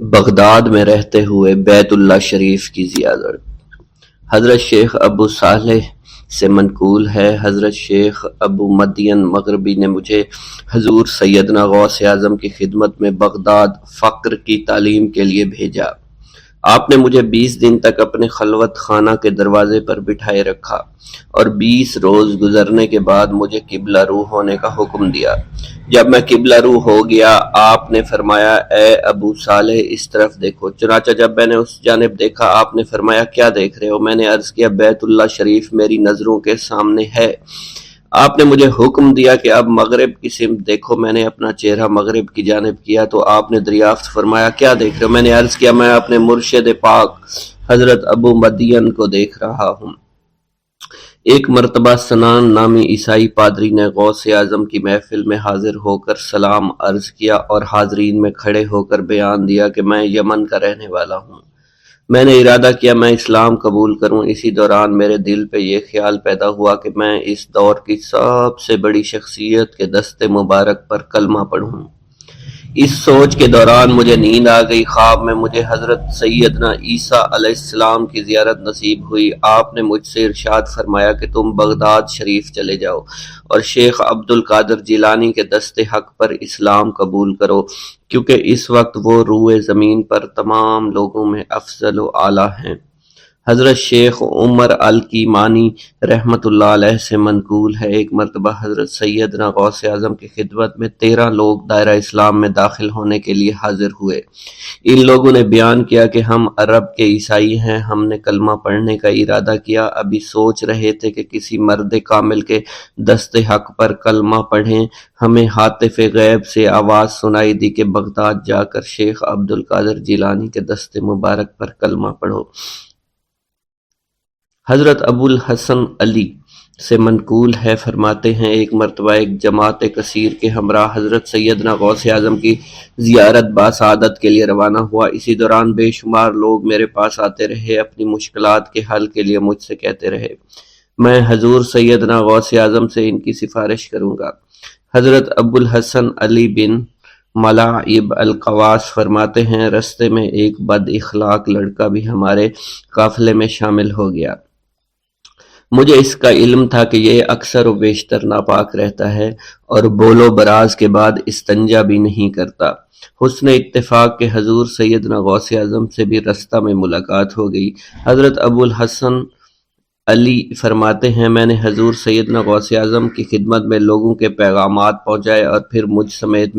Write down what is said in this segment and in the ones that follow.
Baghdad میں رہتے ہوئے بیت اللہ شریف کی زیارت۔ حضرت شیخ ابو صالح سے منقول ہے، حضرت شیخ ابو مدین مغربی نے مجھے حضور سیدنا غوث اعظم کی خدمت میں بغداد فقر کی تعلیم کے لیے بھیجا۔ آپ نے مجھے 20 دن تک اپنے خلوت خانہ کے دروازے پر بٹھائے رکھا اور 20 روز گزرنے کے بعد مجھے قبلہ رو ہونے کا حکم دیا۔ جب میں قبلہ رو ہو گیا، آپ نے فرمایا، اے ابو صالح اس طرف دیکھو۔ چنانچہ جب میں نے اس جانب دیکھا، آپ نے فرمایا، کیا دیکھ رہے ہو؟ میں نے عرض کیا، بیت اللہ شریف میری نظروں کے سامنے ہے۔ آپ نے مجھے حکم دیا کہ اب مغرب کی سمت دیکھو۔ میں نے اپنا چہرہ مغرب کی جانب کیا تو آپ نے دریافت فرمایا، کیا دیکھ رہے ہو؟ میں نے عرض کیا، میں اپنے مرشد پاک حضرت ابو مدین کو دیکھ رہا ہوں۔ ایک مرتبہ سنان نامی عیسائی پادری نے غوث اعظم کی محفل میں حاضر ہو کر سلام عرض کیا اور حاضرین میں کھڑے ہو کر بیان دیا کہ میں یمن کا رہنے والا ہوں۔ میں نے ارادہ کیا میں اسلام قبول کروں۔ اسی دوران میرے دل پہ یہ خیال پیدا ہوا کہ میں اس دور کی سب سے بڑی شخصیت کے دست مبارک پر کلمہ پڑھوں۔ اس سوچ کے دوران مجھے نیند آ گئی۔ خواب میں مجھے حضرت سیدنا عیسیٰ علیہ السلام کی زیارت نصیب ہوئی۔ آپ نے مجھ سے ارشاد فرمایا کہ تم بغداد شریف چلے جاؤ اور شیخ عبد القادر جیلانی کے دست حق پر اسلام قبول کرو، کیونکہ اس وقت وہ روئے زمین پر تمام لوگوں میں افضل و اعلیٰ ہیں۔ حضرت شیخ عمر الکیمانی رحمۃ اللہ علیہ سے منقول ہے، ایک مرتبہ حضرت سیدنا غوث اعظم کی خدمت میں 13 لوگ دائرہ اسلام میں داخل ہونے کے لیے حاضر ہوئے۔ ان لوگوں نے بیان کیا کہ ہم عرب کے عیسائی ہیں، ہم نے کلمہ پڑھنے کا ارادہ کیا، ابھی سوچ رہے تھے کہ کسی مرد کامل کے دست حق پر کلمہ پڑھیں۔ ہمیں ہاتف غیب سے آواز سنائی دی کہ بغداد جا کر شیخ عبد القادر جیلانی کے دست مبارک پر کلمہ پڑھو۔ حضرت ابو الحسن علی سے منقول ہے، فرماتے ہیں، ایک مرتبہ ایک جماعت کثیر کے ہمراہ حضرت سیدنا غوث اعظم کی زیارت باسعادت کے لیے روانہ ہوا۔ اسی دوران بے شمار لوگ میرے پاس آتے رہے، اپنی مشکلات کے حل کے لیے مجھ سے کہتے رہے، میں حضور سیدنا غوث اعظم سے ان کی سفارش کروں گا۔ حضرت ابو الحسن علی بن ملاعب القواس فرماتے ہیں، رستے میں ایک بد اخلاق لڑکا بھی ہمارے قافلے میں شامل ہو گیا۔ مجھے اس کا علم تھا کہ یہ اکثر و بیشتر ناپاک رہتا ہے اور بول و براز کے بعد استنجا بھی نہیں کرتا۔ حسن اتفاق کے حضور سیدنا غوث اعظم سے بھی رستہ میں ملاقات ہو گئی۔ حضرت ابو الحسن علی فرماتے ہیں، میں نے حضور سیدنا غوث اعظم کی خدمت میں لوگوں کے پیغامات پہنچائے اور پھر مجھ سمیت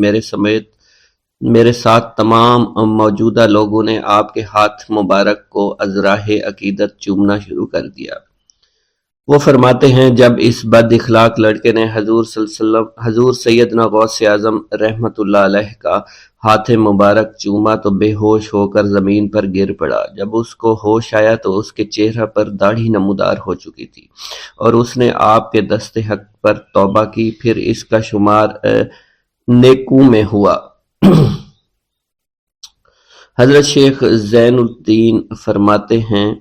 میرے ساتھ تمام موجودہ لوگوں نے آپ کے ہاتھ مبارک کو ازراہ عقیدت چومنا شروع کر دیا۔ وہ فرماتے ہیں، جب اس بد اخلاق لڑکے نے حضور سیدنا غوث اعظم رحمۃ اللہ علیہ کا ہاتھ مبارک چوما تو بے ہوش ہو کر زمین پر گر پڑا۔ جب اس کو ہوش آیا تو اس کے چہرہ پر داڑھی نمودار ہو چکی تھی اور اس نے آپ کے دست حق پر توبہ کی، پھر اس کا شمار نیکوں میں ہوا۔ حضرت شیخ زین الدین فرماتے ہیں،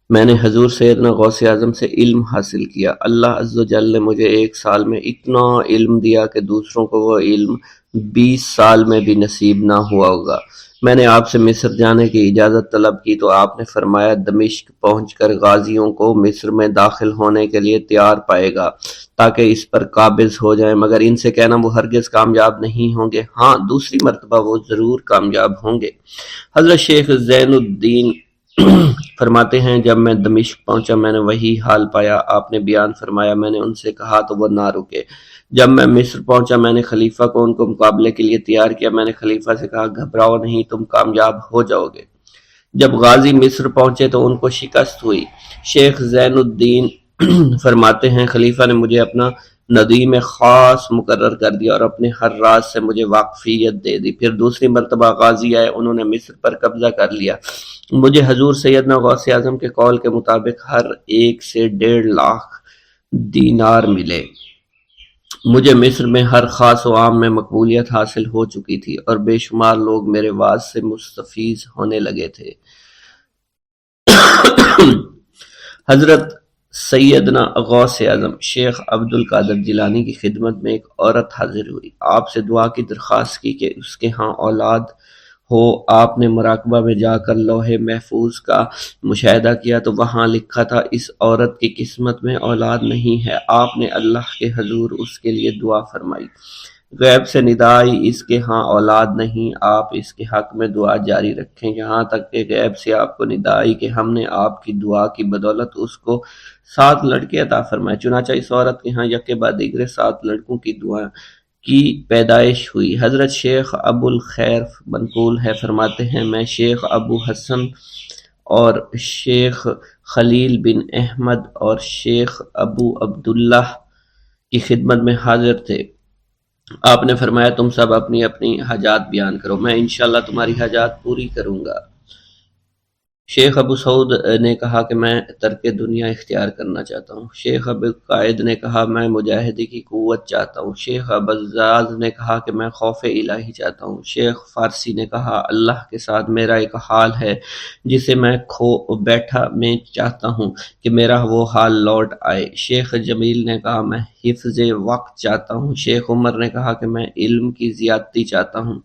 میں نے حضور سیدنا غوث اعظم سے علم حاصل کیا۔ اللہ عز و جل نے مجھے 1 سال میں اتنا علم دیا کہ دوسروں کو وہ علم 20 سال میں بھی نصیب نہ ہوا ہوگا۔ میں نے آپ سے مصر جانے کی اجازت طلب کی تو آپ نے فرمایا، دمشق پہنچ کر غازیوں کو مصر میں داخل ہونے کے لیے تیار پائے گا تاکہ اس پر قابض ہو جائیں، مگر ان سے کہنا وہ ہرگز کامیاب نہیں ہوں گے، ہاں دوسری مرتبہ وہ ضرور کامیاب ہوں گے۔ حضرت شیخ زین الدین فرماتے ہیں، جب میں دمشق پہنچا میں نے وہی حال پایا۔ آپ نے بیان فرمایا، میں نے ان سے کہا تو وہ نہ رکے۔ جب میں مصر پہنچا میں نے خلیفہ کو ان کو مقابلے کے لیے تیار کیا۔ میں نے خلیفہ سے کہا، گھبراؤ نہیں، تم کامیاب ہو جاؤ گے۔ جب غازی مصر پہنچے تو ان کو شکست ہوئی۔ شیخ زین الدین فرماتے ہیں، خلیفہ نے مجھے اپنا ندیم خاص مقرر کر دیا اور اپنے ہر راز سے مجھے واقفیت دے دی۔ پھر دوسری مرتبہ غازی آئے، انہوں نے مصر پر قبضہ کر لیا۔ مجھے حضور سیدنا غوث اعظم کے قول کے مطابق ہر ایک سے 1.5 لاکھ دینار ملے۔ مجھے مصر میں ہر خاص و عام میں مقبولیت حاصل ہو چکی تھی اور بے شمار لوگ میرے واعظ سے مستفیض ہونے لگے تھے۔ حضرت سیدنا غوث اعظم شیخ عبد القادر جیلانی کی خدمت میں ایک عورت حاضر ہوئی۔ آپ سے دعا کی درخواست کی کہ اس کے ہاں اولاد ہو آپ نے مراقبہ میں جا کر لوح محفوظ کا مشاہدہ کیا تو وہاں لکھا تھا اس عورت کی قسمت میں اولاد نہیں ہے۔ آپ نے اللہ کے حضور اس کے لیے دعا فرمائی۔ غیب سے ندا آئی اس کے ہاں اولاد نہیں، آپ اس کے حق میں دعا جاری رکھیں یہاں تک کہ غیب سے آپ کو ندا آئی کہ ہم نے آپ کی دعا کی بدولت اس کو 7 لڑکے عطا فرمائے۔ چنانچہ اس عورت کے ہاں یکے بعد دیگرے 7 لڑکوں کی دعا کی پیدائش ہوئی۔ حضرت شیخ ابو الخیر منقول ہے، فرماتے ہیں میں شیخ ابو حسن اور شیخ خلیل بن احمد اور شیخ ابو عبداللہ کی خدمت میں حاضر تھے۔ آپ نے فرمایا تم سب اپنی اپنی حاجات بیان کرو، میں انشاءاللہ تمہاری حاجات پوری کروں گا۔ شیخ ابو سعود نے کہا کہ میں ترک دنیا اختیار کرنا چاہتا ہوں۔ شیخ ابو قائد نے کہا میں مجاہدے کی قوت چاہتا ہوں۔ شیخ ابوالزاد نے کہا کہ میں خوف الہی چاہتا ہوں۔ شیخ فارسی نے کہا اللہ کے ساتھ میرا ایک حال ہے جسے میں کھو بیٹھا میں چاہتا ہوں کہ میرا وہ حال لوٹ آئے۔ شیخ جمیل نے کہا میں حفظ وقت چاہتا ہوں۔ شیخ عمر نے کہا کہ میں علم کی زیادتی چاہتا ہوں۔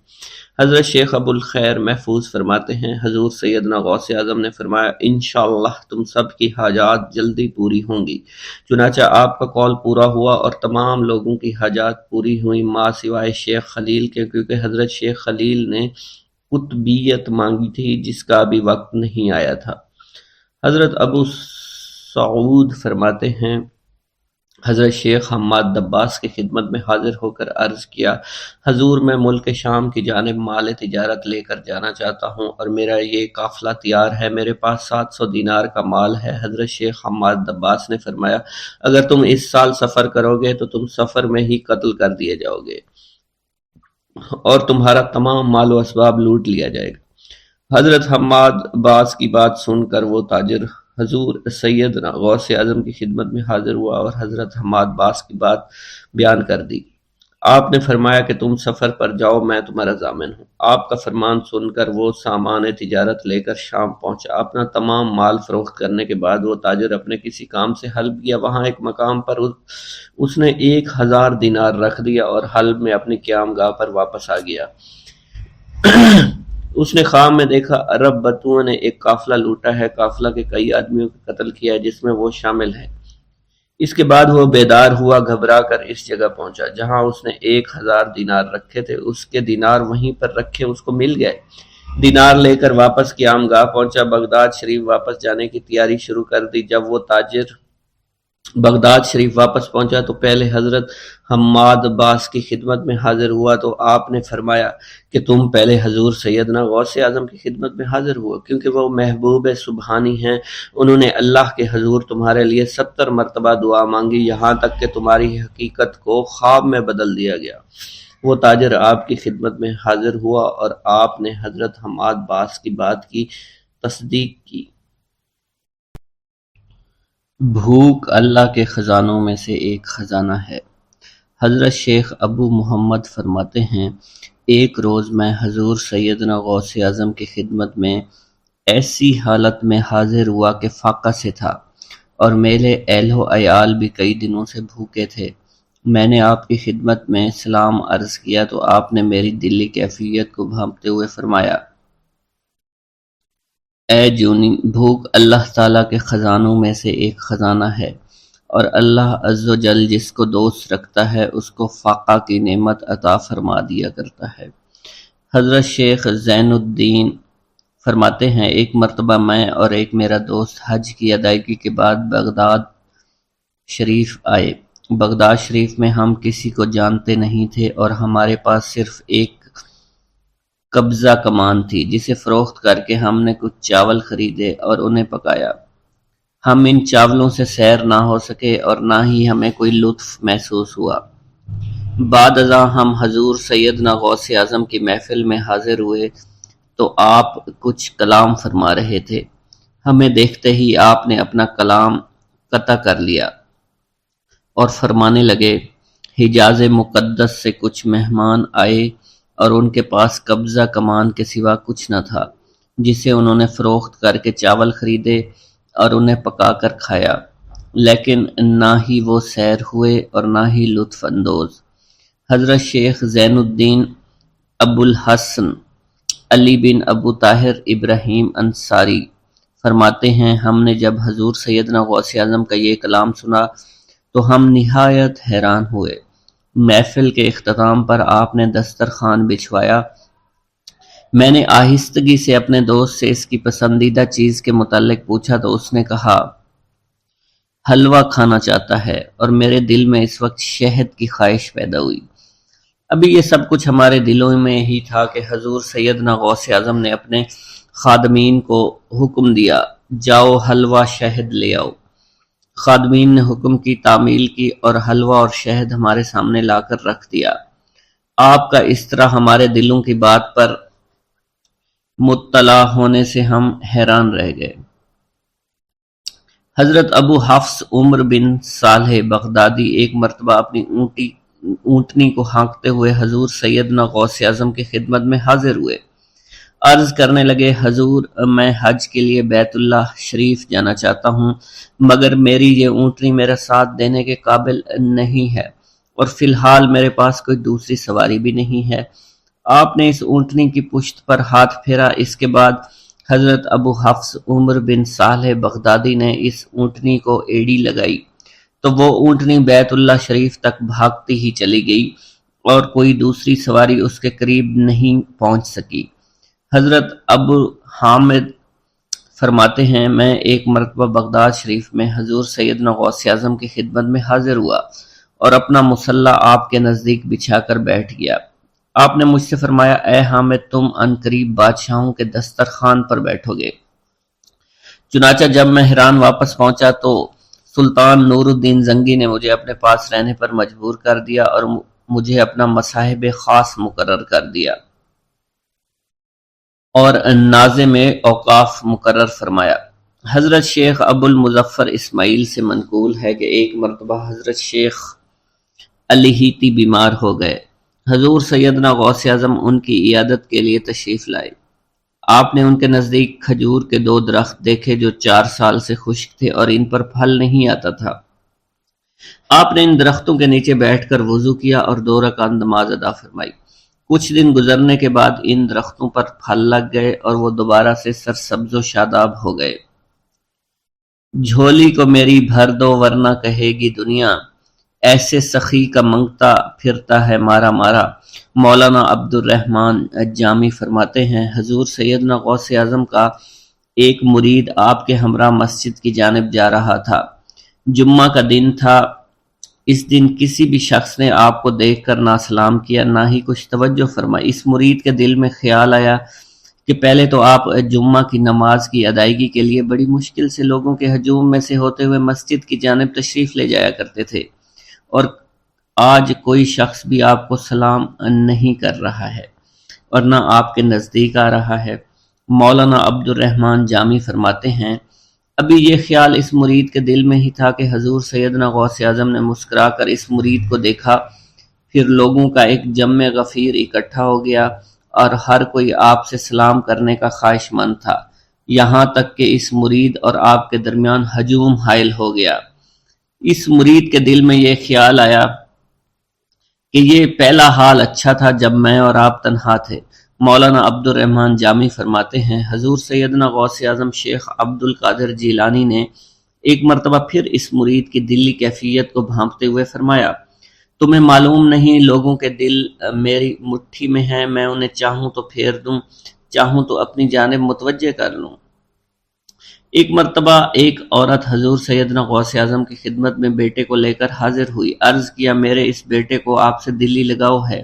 حضرت شیخ ابو الخیر محفوظ فرماتے ہیں حضور سیدنا غوث اعظم نے فرمایا انشاءاللہ تم سب کی حاجات جلدی پوری ہوں گی۔ چنانچہ آپ کا قول پورا ہوا اور تمام لوگوں کی حاجات پوری ہوئیں ماں سوائے شیخ خلیل کے، کیونکہ حضرت شیخ خلیل نے قطبیت مانگی تھی جس کا ابھی وقت نہیں آیا تھا۔ حضرت ابو سعود فرماتے ہیں حضرت شیخ حماد دباس کی خدمت میں حاضر ہو کر عرض کیا حضور میں ملک شام کی جانب مال تجارت لے کر جانا چاہتا ہوں اور میرا یہ قافلہ تیار ہے، میرے پاس 700 دینار کا مال ہے۔ حضرت شیخ حماد دباس نے فرمایا اگر تم اس سال سفر کرو گے تو تم سفر میں ہی قتل کر دیے جاؤ گے اور تمہارا تمام مال و اسباب لوٹ لیا جائے گا۔ حضرت حماد باس کی بات سن کر وہ تاجر حضور سیدنا غوث اعظم کی خدمت میں حاضر ہوا اور حضرت حماد باس کی بات بیان کر دی۔ آپ نے فرمایا کہ تم سفر پر جاؤ میں تمہارا ضامن ہوں۔ آپ کا فرمان سن کر وہ سامان تجارت لے کر شام پہنچا۔ اپنا تمام مال فروخت کرنے کے بعد وہ تاجر اپنے کسی کام سے حلب گیا، وہاں ایک مقام پر اس نے 1000 دینار رکھ دیا اور حلب میں اپنی قیام گاہ پر واپس آ گیا۔ اس نے خواب میں دیکھا عرب بتوؤں نے ایک قافلہ لوٹا ہے، قافلہ کے کئی آدمیوں کو قتل کیا ہے جس میں وہ شامل ہے۔ اس کے بعد وہ بیدار ہوا، گھبرا کر اس جگہ پہنچا جہاں اس نے 1000 دینار رکھے تھے۔ اس کے دینار وہیں پر رکھے اس کو مل گئے۔ دینار لے کر واپس قیام گاہ پہنچا، بغداد شریف واپس جانے کی تیاری شروع کر دی۔ جب وہ تاجر بغداد شریف واپس پہنچا تو پہلے حضرت حماد باس کی خدمت میں حاضر ہوا تو آپ نے فرمایا کہ تم پہلے حضور سیدنا غوث اعظم کی خدمت میں حاضر ہوا، کیونکہ وہ محبوب سبحانی ہیں، انہوں نے اللہ کے حضور تمہارے لیے 70 مرتبہ دعا مانگی یہاں تک کہ تمہاری حقیقت کو خواب میں بدل دیا گیا۔ وہ تاجر آپ کی خدمت میں حاضر ہوا اور آپ نے حضرت حماد باس کی بات کی تصدیق کی۔ بھوک اللہ کے خزانوں میں سے ایک خزانہ ہے۔ حضرت شیخ ابو محمد فرماتے ہیں ایک روز میں حضور سیدنا غوث اعظم کی خدمت میں ایسی حالت میں حاضر ہوا کہ فاقہ سے تھا اور میرے اہل و عیال بھی کئی دنوں سے بھوکے تھے۔ میں نے آپ کی خدمت میں سلام عرض کیا تو آپ نے میری دلی کیفیت کو بھانپتے ہوئے فرمایا اے جونی، بھوک اللہ تعالیٰ کے خزانوں میں سے ایک خزانہ ہے اور اللہ عز و جل جس کو دوست رکھتا ہے اس کو فاقہ کی نعمت عطا فرما دیا کرتا ہے۔ حضرت شیخ زین الدین فرماتے ہیں ایک مرتبہ میں اور ایک میرا دوست حج کی ادائیگی کے بعد بغداد شریف آئے۔ بغداد شریف میں ہم کسی کو جانتے نہیں تھے اور ہمارے پاس صرف ایک قبضہ کمان تھی جسے فروخت کر کے ہم نے کچھ چاول خریدے اور انہیں پکایا۔ ہم ان چاولوں سے سیر نہ ہو سکے اور نہ ہی ہمیں کوئی لطف محسوس ہوا۔ بعد ازاں ہم حضور سیدنا غوث اعظم کی محفل میں حاضر ہوئے تو آپ کچھ کلام فرما رہے تھے۔ ہمیں دیکھتے ہی آپ نے اپنا کلام قطع کر لیا اور فرمانے لگے حجاز مقدس سے کچھ مہمان آئے اور ان کے پاس قبضہ کمان کے سوا کچھ نہ تھا جسے انہوں نے فروخت کر کے چاول خریدے اور انہیں پکا کر کھایا، لیکن نہ ہی وہ سیر ہوئے اور نہ ہی لطف اندوز۔ حضرت شیخ زین الدین ابو الحسن علی بن ابو طاہر ابراہیم انصاری فرماتے ہیں ہم نے جب حضور سیدنا غوث اعظم کا یہ کلام سنا تو ہم نہایت حیران ہوئے۔ محفل کے اختتام پر آپ نے دسترخوان بچھوایا۔ میں نے آہستگی سے اپنے دوست سے اس کی پسندیدہ چیز کے متعلق پوچھا تو اس نے کہا حلوہ کھانا چاہتا ہے، اور میرے دل میں اس وقت شہد کی خواہش پیدا ہوئی۔ ابھی یہ سب کچھ ہمارے دلوں میں ہی تھا کہ حضور سیدنا غوث اعظم نے اپنے خادمین کو حکم دیا جاؤ حلوہ شہد لے آؤ۔ خادمین نے حکم کی، تعمیل کی اور حلوہ اور شہد ہمارے سامنے لا کر رکھ دیا۔ آپ کا اس طرح ہمارے دلوں کی بات پر مطلع ہونے سے ہم حیران رہ گئے۔ حضرت ابو حفص عمر بن صالح بغدادی ایک مرتبہ اپنی اونٹنی کو ہانکتے ہوئے حضور سیدنا غوث اعظم کی خدمت میں حاضر ہوئے۔ عرض کرنے لگے حضور میں حج کے لیے بیت اللہ شریف جانا چاہتا ہوں، مگر میری یہ اونٹنی میرا ساتھ دینے کے قابل نہیں ہے، اور فی الحال میرے پاس کوئی دوسری سواری بھی نہیں ہے۔ آپ نے اس اونٹنی کی پشت پر ہاتھ پھیرا۔ اس کے بعد حضرت ابو حفص عمر بن صالح بغدادی نے اس اونٹنی کو ایڑی لگائی تو وہ اونٹنی بیت اللہ شریف تک بھاگتی ہی چلی گئی اور کوئی دوسری سواری اس کے قریب نہیں پہنچ سکی۔ حضرت ابو حامد فرماتے ہیں میں ایک مرتبہ بغداد شریف میں حضور سیدنا غوث اعظم کی خدمت میں حاضر ہوا اور اپنا مصلح آپ کے نزدیک بچھا کر بیٹھ گیا۔ آپ نے مجھ سے فرمایا اے حامد تم ان قریب بادشاہوں کے دسترخوان پر بیٹھو گے۔ چنانچہ جب میں حران واپس پہنچا تو سلطان نور الدین زنگی نے مجھے اپنے پاس رہنے پر مجبور کر دیا اور مجھے اپنا مصاحب خاص مقرر کر دیا اور ناظم اوقاف مقرر فرمایا۔ حضرت شیخ ابو المظفر اسماعیل سے منقول ہے کہ ایک مرتبہ حضرت شیخ الہیتی بیمار ہو گئے۔ حضور سیدنا غوث اعظم ان کی عیادت کے لیے تشریف لائے۔ آپ نے ان کے نزدیک کھجور کے 2 درخت دیکھے جو 4 سال سے خشک تھے اور ان پر پھل نہیں آتا تھا۔ آپ نے ان درختوں کے نیچے بیٹھ کر وضو کیا اور 2 رکعت نماز ادا فرمائی۔ کچھ دن گزرنے کے بعد ان درختوں پر پھل لگ گئے اور وہ دوبارہ سے سرسبز و شاداب ہو گئے۔ جھولی کو میری بھر دو ورنہ کہے گی دنیا، ایسے سخی کا منگتا پھرتا ہے مارا مارا۔ مولانا عبد الرحمن جامی فرماتے ہیں حضور سیدنا غوث اعظم کا ایک مرید آپ کے ہمراہ مسجد کی جانب جا رہا تھا۔ جمعہ کا دن تھا۔ اس دن کسی بھی شخص نے آپ کو دیکھ کر نہ سلام کیا نہ ہی کچھ توجہ فرمائی۔ اس مرید کے دل میں خیال آیا کہ پہلے تو آپ جمعہ کی نماز کی ادائیگی کے لیے بڑی مشکل سے لوگوں کے ہجوم میں سے ہوتے ہوئے مسجد کی جانب تشریف لے جایا کرتے تھے، اور آج کوئی شخص بھی آپ کو سلام نہیں کر رہا ہے اور نہ آپ کے نزدیک آ رہا ہے۔ مولانا عبد الرحمن جامی فرماتے ہیں ابھی یہ خیال اس مرید کے دل میں ہی تھا کہ حضور سیدنا غوث اعظم نے مسکرا کر اس مرید کو دیکھا، پھر لوگوں کا ایک جمع غفیر اکٹھا ہو گیا اور ہر کوئی آپ سے سلام کرنے کا خواہش مند تھا، یہاں تک کہ اس مرید اور آپ کے درمیان ہجوم حائل ہو گیا۔ اس مرید کے دل میں یہ خیال آیا کہ یہ پہلا حال اچھا تھا جب میں اور آپ تنہا تھے۔ مولانا عبد الرحمن جامی فرماتے ہیں حضور سیدنا غوث اعظم شیخ عبد القادر جیلانی نے ایک مرتبہ پھر اس مرید کی دلی کیفیت کو بھانپتے ہوئے فرمایا تمہیں معلوم نہیں لوگوں کے دل میری مٹھی میں ہیں، میں انہیں چاہوں تو پھیر دوں، چاہوں تو اپنی جانب متوجہ کر لوں۔ ایک مرتبہ ایک عورت حضور سیدنا غوث اعظم کی خدمت میں بیٹے کو لے کر حاضر ہوئی۔ عرض کیا میرے اس بیٹے کو آپ سے دلی لگاؤ ہے،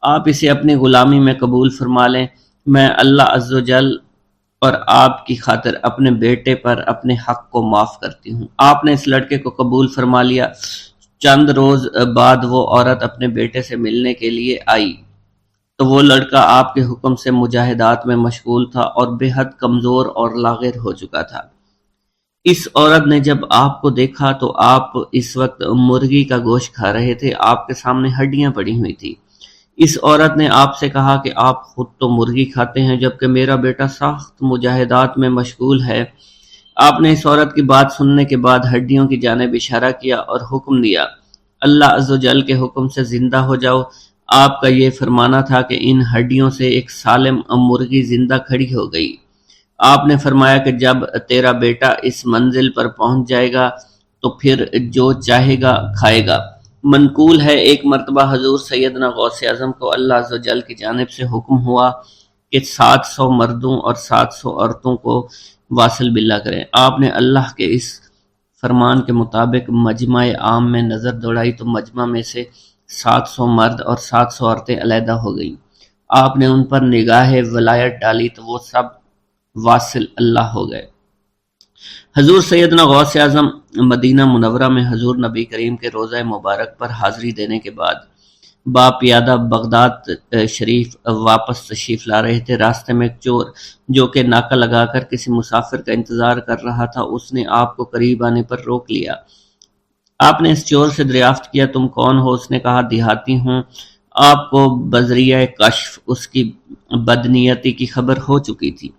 آپ اسے اپنی غلامی میں قبول فرما لیں، میں اللہ عز و جل اور آپ کی خاطر اپنے بیٹے پر اپنے حق کو معاف کرتی ہوں۔ آپ نے اس لڑکے کو قبول فرما لیا۔ چند روز بعد وہ عورت اپنے بیٹے سے ملنے کے لیے آئی تو وہ لڑکا آپ کے حکم سے مجاہدات میں مشغول تھا اور بے حد کمزور اور لاغر ہو چکا تھا۔ اس عورت نے جب آپ کو دیکھا تو آپ اس وقت مرغی کا گوشت کھا رہے تھے، آپ کے سامنے ہڈیاں پڑی ہوئی تھی۔ اس عورت نے آپ سے کہا کہ آپ خود تو مرغی کھاتے ہیں جبکہ میرا بیٹا سخت مجاہدات میں مشغول ہے۔ آپ نے اس عورت کی بات سننے کے بعد ہڈیوں کی جانب اشارہ کیا اور حکم دیا اللہ عز و جل کے حکم سے زندہ ہو جاؤ۔ آپ کا یہ فرمانا تھا کہ ان ہڈیوں سے ایک سالم مرغی زندہ کھڑی ہو گئی۔ آپ نے فرمایا کہ جب تیرا بیٹا اس منزل پر پہنچ جائے گا تو پھر جو چاہے گا کھائے گا۔ منقول ہے ایک مرتبہ حضور سیدنا غوث اعظم کو اللہ عز و جل کی جانب سے حکم ہوا کہ 700 مردوں اور 700 عورتوں کو واصل باللہ کریں۔ آپ نے اللہ کے اس فرمان کے مطابق مجمع عام میں نظر دوڑائی تو مجمع میں سے 700 مرد اور 700 عورتیں علیحدہ ہو گئیں۔ آپ نے ان پر نگاہ ولایت ڈالی تو وہ سب واصل اللہ ہو گئے۔ حضور سیدنا غوث اعظم مدینہ منورہ میں حضور نبی کریم کے روضہ مبارک پر حاضری دینے کے بعد باپیادہ بغداد شریف واپس تشریف لا رہے تھے۔ راستے میں ایک چور جو کہ ناکہ لگا کر کسی مسافر کا انتظار کر رہا تھا، اس نے آپ کو قریب آنے پر روک لیا۔ آپ نے اس چور سے دریافت کیا تم کون ہو؟ اس نے کہا دیہاتی ہوں۔ آپ کو بذریعہ کشف اس کی بدنیتی کی خبر ہو چکی تھی۔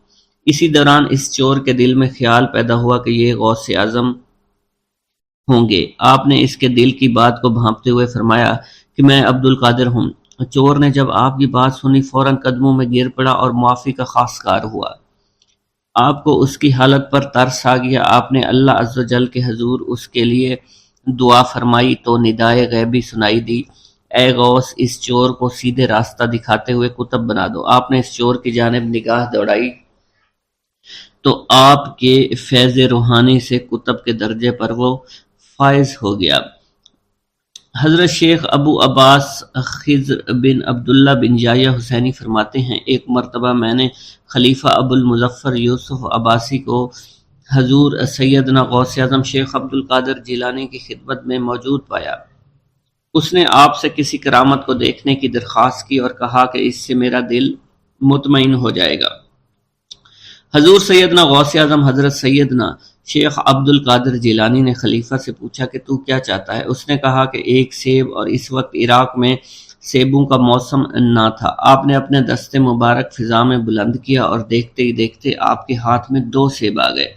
اسی دوران اس چور کے دل میں خیال پیدا ہوا کہ یہ غوث اعظم ہوں گے۔ آپ نے اس کے دل کی بات کو بھانپتے ہوئے فرمایا کہ میں عبد القادر ہوں۔ چور نے جب آپ کی بات سنی فوراً قدموں میں گر پڑا اور معافی کا خواستگار ہوا۔ آپ کو اس کی حالت پر ترس آ گیا۔ آپ نے اللہ عز و جل کے حضور اس کے لیے دعا فرمائی تو ندائے غیبی سنائی دی، اے غوث اس چور کو سیدھے راستہ دکھاتے ہوئے قطب بنا دو۔ آپ نے اس چور کی جانب نگاہ دوڑائی تو آپ کے فیض روحانی سے قطب کے درجے پر وہ فائز ہو گیا۔ حضرت شیخ ابو عباس خضر بن عبداللہ بن یحییٰ حسینی فرماتے ہیں ایک مرتبہ میں نے خلیفہ ابو المظفر یوسف عباسی کو حضور سیدنا غوث اعظم شیخ عبد القادر جیلانی کی خدمت میں موجود پایا۔ اس نے آپ سے کسی کرامت کو دیکھنے کی درخواست کی اور کہا کہ اس سے میرا دل مطمئن ہو جائے گا۔ حضور سیدنا غوث اعظم حضرت سیدنا شیخ عبد القادر جیلانی نے خلیفہ سے پوچھا کہ تو کیا چاہتا ہے؟ اس نے کہا کہ ایک سیب، اور اس وقت عراق میں سیبوں کا موسم نہ تھا۔ آپ نے اپنے دست مبارک فضا میں بلند کیا اور دیکھتے ہی دیکھتے آپ کے ہاتھ میں 2 سیب آ گئے۔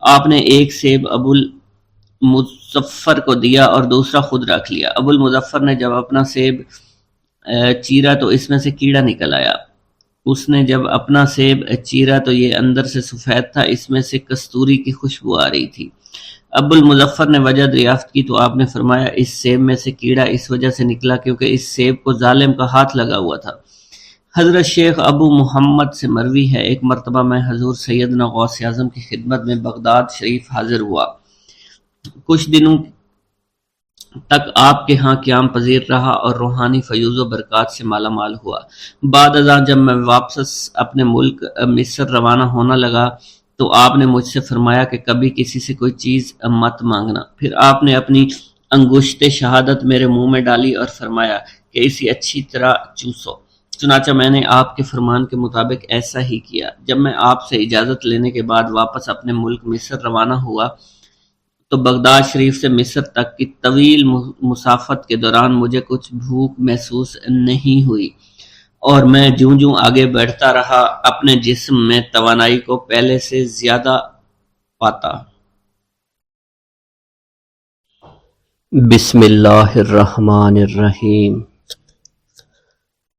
آپ نے ایک سیب ابو المظفر کو دیا اور دوسرا خود رکھ لیا۔ ابو المظفر نے جب اپنا سیب چیرا تو اس میں سے کیڑا نکل آیا۔ اس نے جب اپنا سیب چیرا تو یہ اندر سے سفید تھا، اس میں سے کستوری کی خوشبو آ رہی تھی۔ ابو المظفر نے وجہ دریافت کی تو آپ نے فرمایا اس سیب میں سے کیڑا اس وجہ سے نکلا کیونکہ اس سیب کو ظالم کا ہاتھ لگا ہوا تھا۔ حضرت شیخ ابو محمد سے مروی ہے ایک مرتبہ میں حضور سیدنا غوث اعظم کی خدمت میں بغداد شریف حاضر ہوا۔ کچھ دنوں تک آپ کے ہاں قیام پذیر رہا اور روحانی فیوز و برکات سے مالا مال ہوا۔ بعد ازاں جب میں واپس اپنے ملک مصر روانہ ہونا لگا تو آپ نے مجھ سے فرمایا کہ کبھی کسی سے کوئی چیز مت مانگنا۔ پھر آپ نے اپنی انگشت شہادت میرے منہ میں ڈالی اور فرمایا کہ اسے اچھی طرح چوسو۔ چنانچہ میں نے آپ کے فرمان کے مطابق ایسا ہی کیا۔ جب میں آپ سے اجازت لینے کے بعد واپس اپنے ملک مصر روانہ ہوا تو بغداد شریف سے مصر تک کی طویل مسافت کے دوران مجھے کچھ بھوک محسوس نہیں ہوئی اور میں جوں آگے بڑھتا رہا اپنے جسم میں توانائی کو پہلے سے زیادہ پاتا۔ بسم اللہ الرحمن الرحیم۔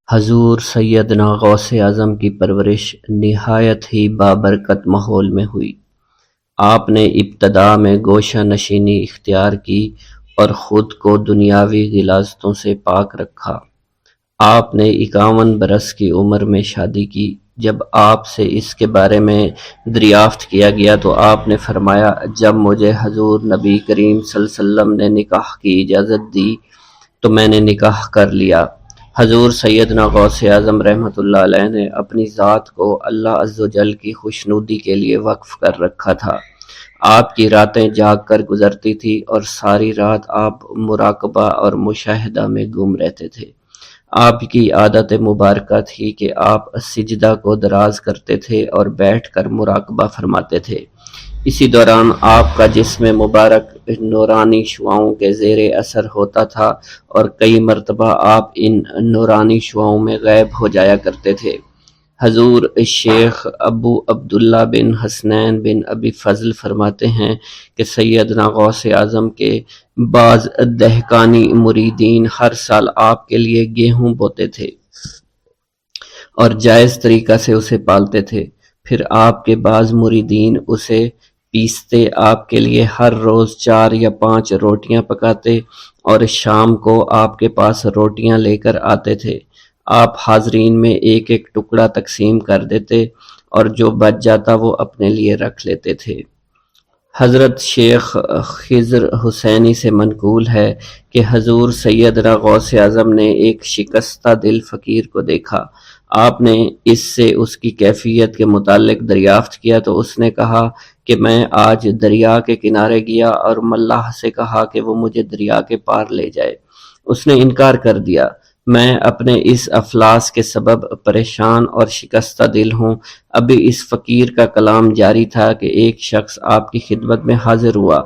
حضور سیدنا غوث اعظم کی پرورش نہایت ہی بابرکت ماحول میں ہوئی۔ آپ نے ابتدا میں گوشہ نشینی اختیار کی اور خود کو دنیاوی غلاظتوں سے پاک رکھا۔ آپ نے 51 برس کی عمر میں شادی کی۔ جب آپ سے اس کے بارے میں دریافت کیا گیا تو آپ نے فرمایا جب مجھے حضور نبی کریم صلی اللہ علیہ وسلم نے نکاح کی اجازت دی تو میں نے نکاح کر لیا۔ حضور سیدنا غوث اعظم رحمۃ اللہ علیہ نے اپنی ذات کو اللہ عز و جل کی خوشنودی کے لیے وقف کر رکھا تھا۔ آپ کی راتیں جاگ کر گزرتی تھی اور ساری رات آپ مراقبہ اور مشاہدہ میں گم رہتے تھے۔ آپ کی عادت مبارکہ تھی کہ آپ سجدہ کو دراز کرتے تھے اور بیٹھ کر مراقبہ فرماتے تھے۔ اسی دوران آپ کا جسم مبارک نورانی شعاؤں کے زیر اثر ہوتا تھا اور کئی مرتبہ آپ ان نورانی شعاؤں میں غائب ہو جایا کرتے تھے۔ حضور شیخ ابو عبداللہ بن حسنین بن ابی فضل فرماتے ہیں کہ سیدنا غوث اعظم کے بعض دہقانی مریدین ہر سال آپ کے لیے گیہوں بوتے تھے اور جائز طریقہ سے اسے پالتے تھے۔ پھر آپ کے بعض مریدین اسے پیستے، آپ کے لیے ہر روز 4 یا 5 روٹیاں پکاتے اور شام کو آپ کے پاس روٹیاں لے کر آتے تھے۔ آپ حاضرین میں ایک ایک ٹکڑا تقسیم کر دیتے اور جو بچ جاتا وہ اپنے لیے رکھ لیتے تھے۔ حضرت شیخ خضر حسینی سے منقول ہے کہ حضور سیدنا غوث اعظم نے ایک شکستہ دل فقیر کو دیکھا۔ آپ نے اس سے اس کی کیفیت کے متعلق دریافت کیا تو اس نے کہا کہ میں آج دریا کے کنارے گیا اور ملاح سے کہا کہ وہ مجھے دریا کے پار لے جائے۔ اس نے انکار کر دیا۔ میں اپنے اس افلاس کے سبب پریشان اور شکستہ دل ہوں۔ ابھی اس فقیر کا کلام جاری تھا کہ ایک شخص آپ کی خدمت میں حاضر ہوا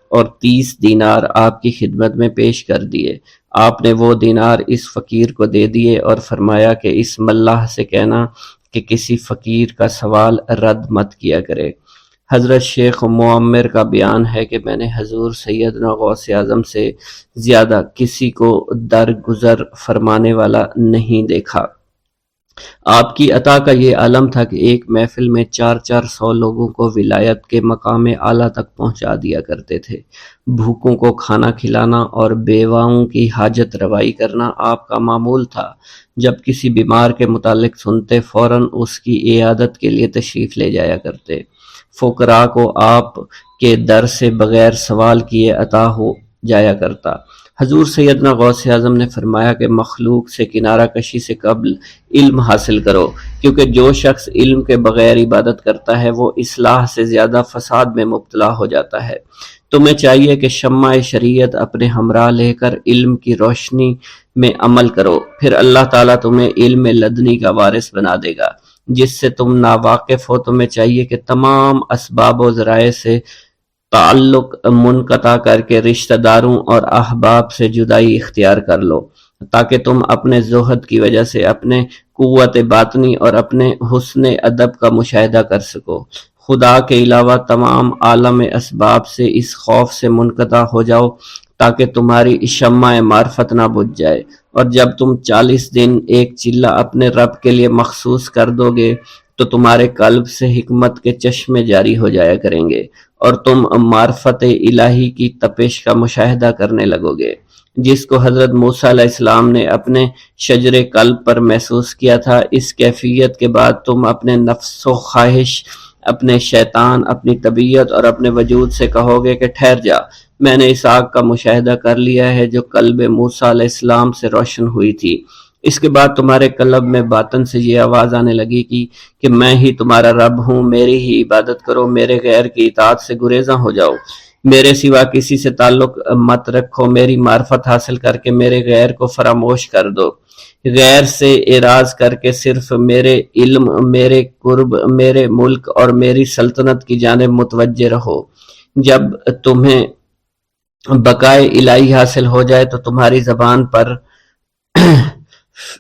اور 30 دینار آپ کی خدمت میں پیش کر دیے۔ آپ نے وہ دینار اس فقیر کو دے دیے اور فرمایا کہ اس ملاح سے کہنا کہ کسی فقیر کا سوال رد مت کیا کرے۔ حضرت شیخ معمر کا بیان ہے کہ میں نے حضور سیدنا غوث اعظم سے زیادہ کسی کو درگزر فرمانے والا نہیں دیکھا۔ آپ کی عطا کا یہ عالم تھا کہ ایک محفل میں 400 لوگوں کو ولایت کے مقام اعلیٰ تک پہنچا دیا کرتے تھے۔ بھوکوں کو کھانا کھلانا اور بیواؤں کی حاجت روائی کرنا آپ کا معمول تھا۔ جب کسی بیمار کے متعلق سنتے فوراً اس کی عیادت کے لیے تشریف لے جایا کرتے۔ فقراء کو آپ کے در سے بغیر سوال کیے عطا ہو جایا کرتا۔ حضور سیدنا غوث اعظم نے فرمایا کہ مخلوق سے کنارہ کشی سے قبل علم حاصل کرو، کیونکہ جو شخص علم کے بغیر عبادت کرتا ہے وہ اصلاح سے زیادہ فساد میں مبتلا ہو جاتا ہے۔ تمہیں چاہیے کہ شمع شریعت اپنے ہمراہ لے کر علم کی روشنی میں عمل کرو، پھر اللہ تعالیٰ تمہیں علم لدنی کا وارث بنا دے گا۔ جس سے تم ناواقف ہو، تمہیں چاہیے کہ تمام اسباب و ذرائع سے تعلق منقطع کر کے رشتہ داروں اور احباب سے جدائی اختیار کر لو، تاکہ تم اپنے زہد کی وجہ سے اپنے قوت باطنی اور اپنے حسن ادب کا مشاہدہ کر سکو۔ خدا کے علاوہ تمام عالم اسباب سے اس خوف سے منقطع ہو جاؤ تاکہ تمہاری شمع معرفت نہ بجھ جائے، اور جب تم 40 دن ایک چلہ اپنے رب کے لیے مخصوص کر دو گے تو تمہارے قلب سے حکمت کے چشمے جاری ہو جایا کریں گے اور تم معرفت الہی کی تپش کا مشاہدہ کرنے لگو گے، جس کو حضرت موسیٰ علیہ السلام نے اپنے شجر قلب پر محسوس کیا تھا۔ اس کیفیت کے بعد تم اپنے نفس و خواہش، اپنے شیطان، اپنی طبیعت اور اپنے وجود سے کہو گے کہ ٹھہر جا، میں نے اس آگ کا مشاہدہ کر لیا ہے جو قلب موسیٰ علیہ السلام سے روشن ہوئی تھی۔ اس کے بعد تمہارے قلب میں باطن سے یہ آواز آنے لگے گی کہ میں ہی تمہارا رب ہوں، میری ہی عبادت کرو، میرے غیر کی اطاعت سے گریزاں ہو جاؤ، میرے سوا کسی سے تعلق مت رکھو، میری معرفت حاصل کر کے میرے غیر کو فراموش کر دو، غیر سے اعراض کر کے صرف میرے علم، میرے قرب، میرے ملک اور میری سلطنت کی جانب متوجہ رہو۔ جب تمہیں بقائے الہی حاصل ہو جائے تو تمہاری زبان پر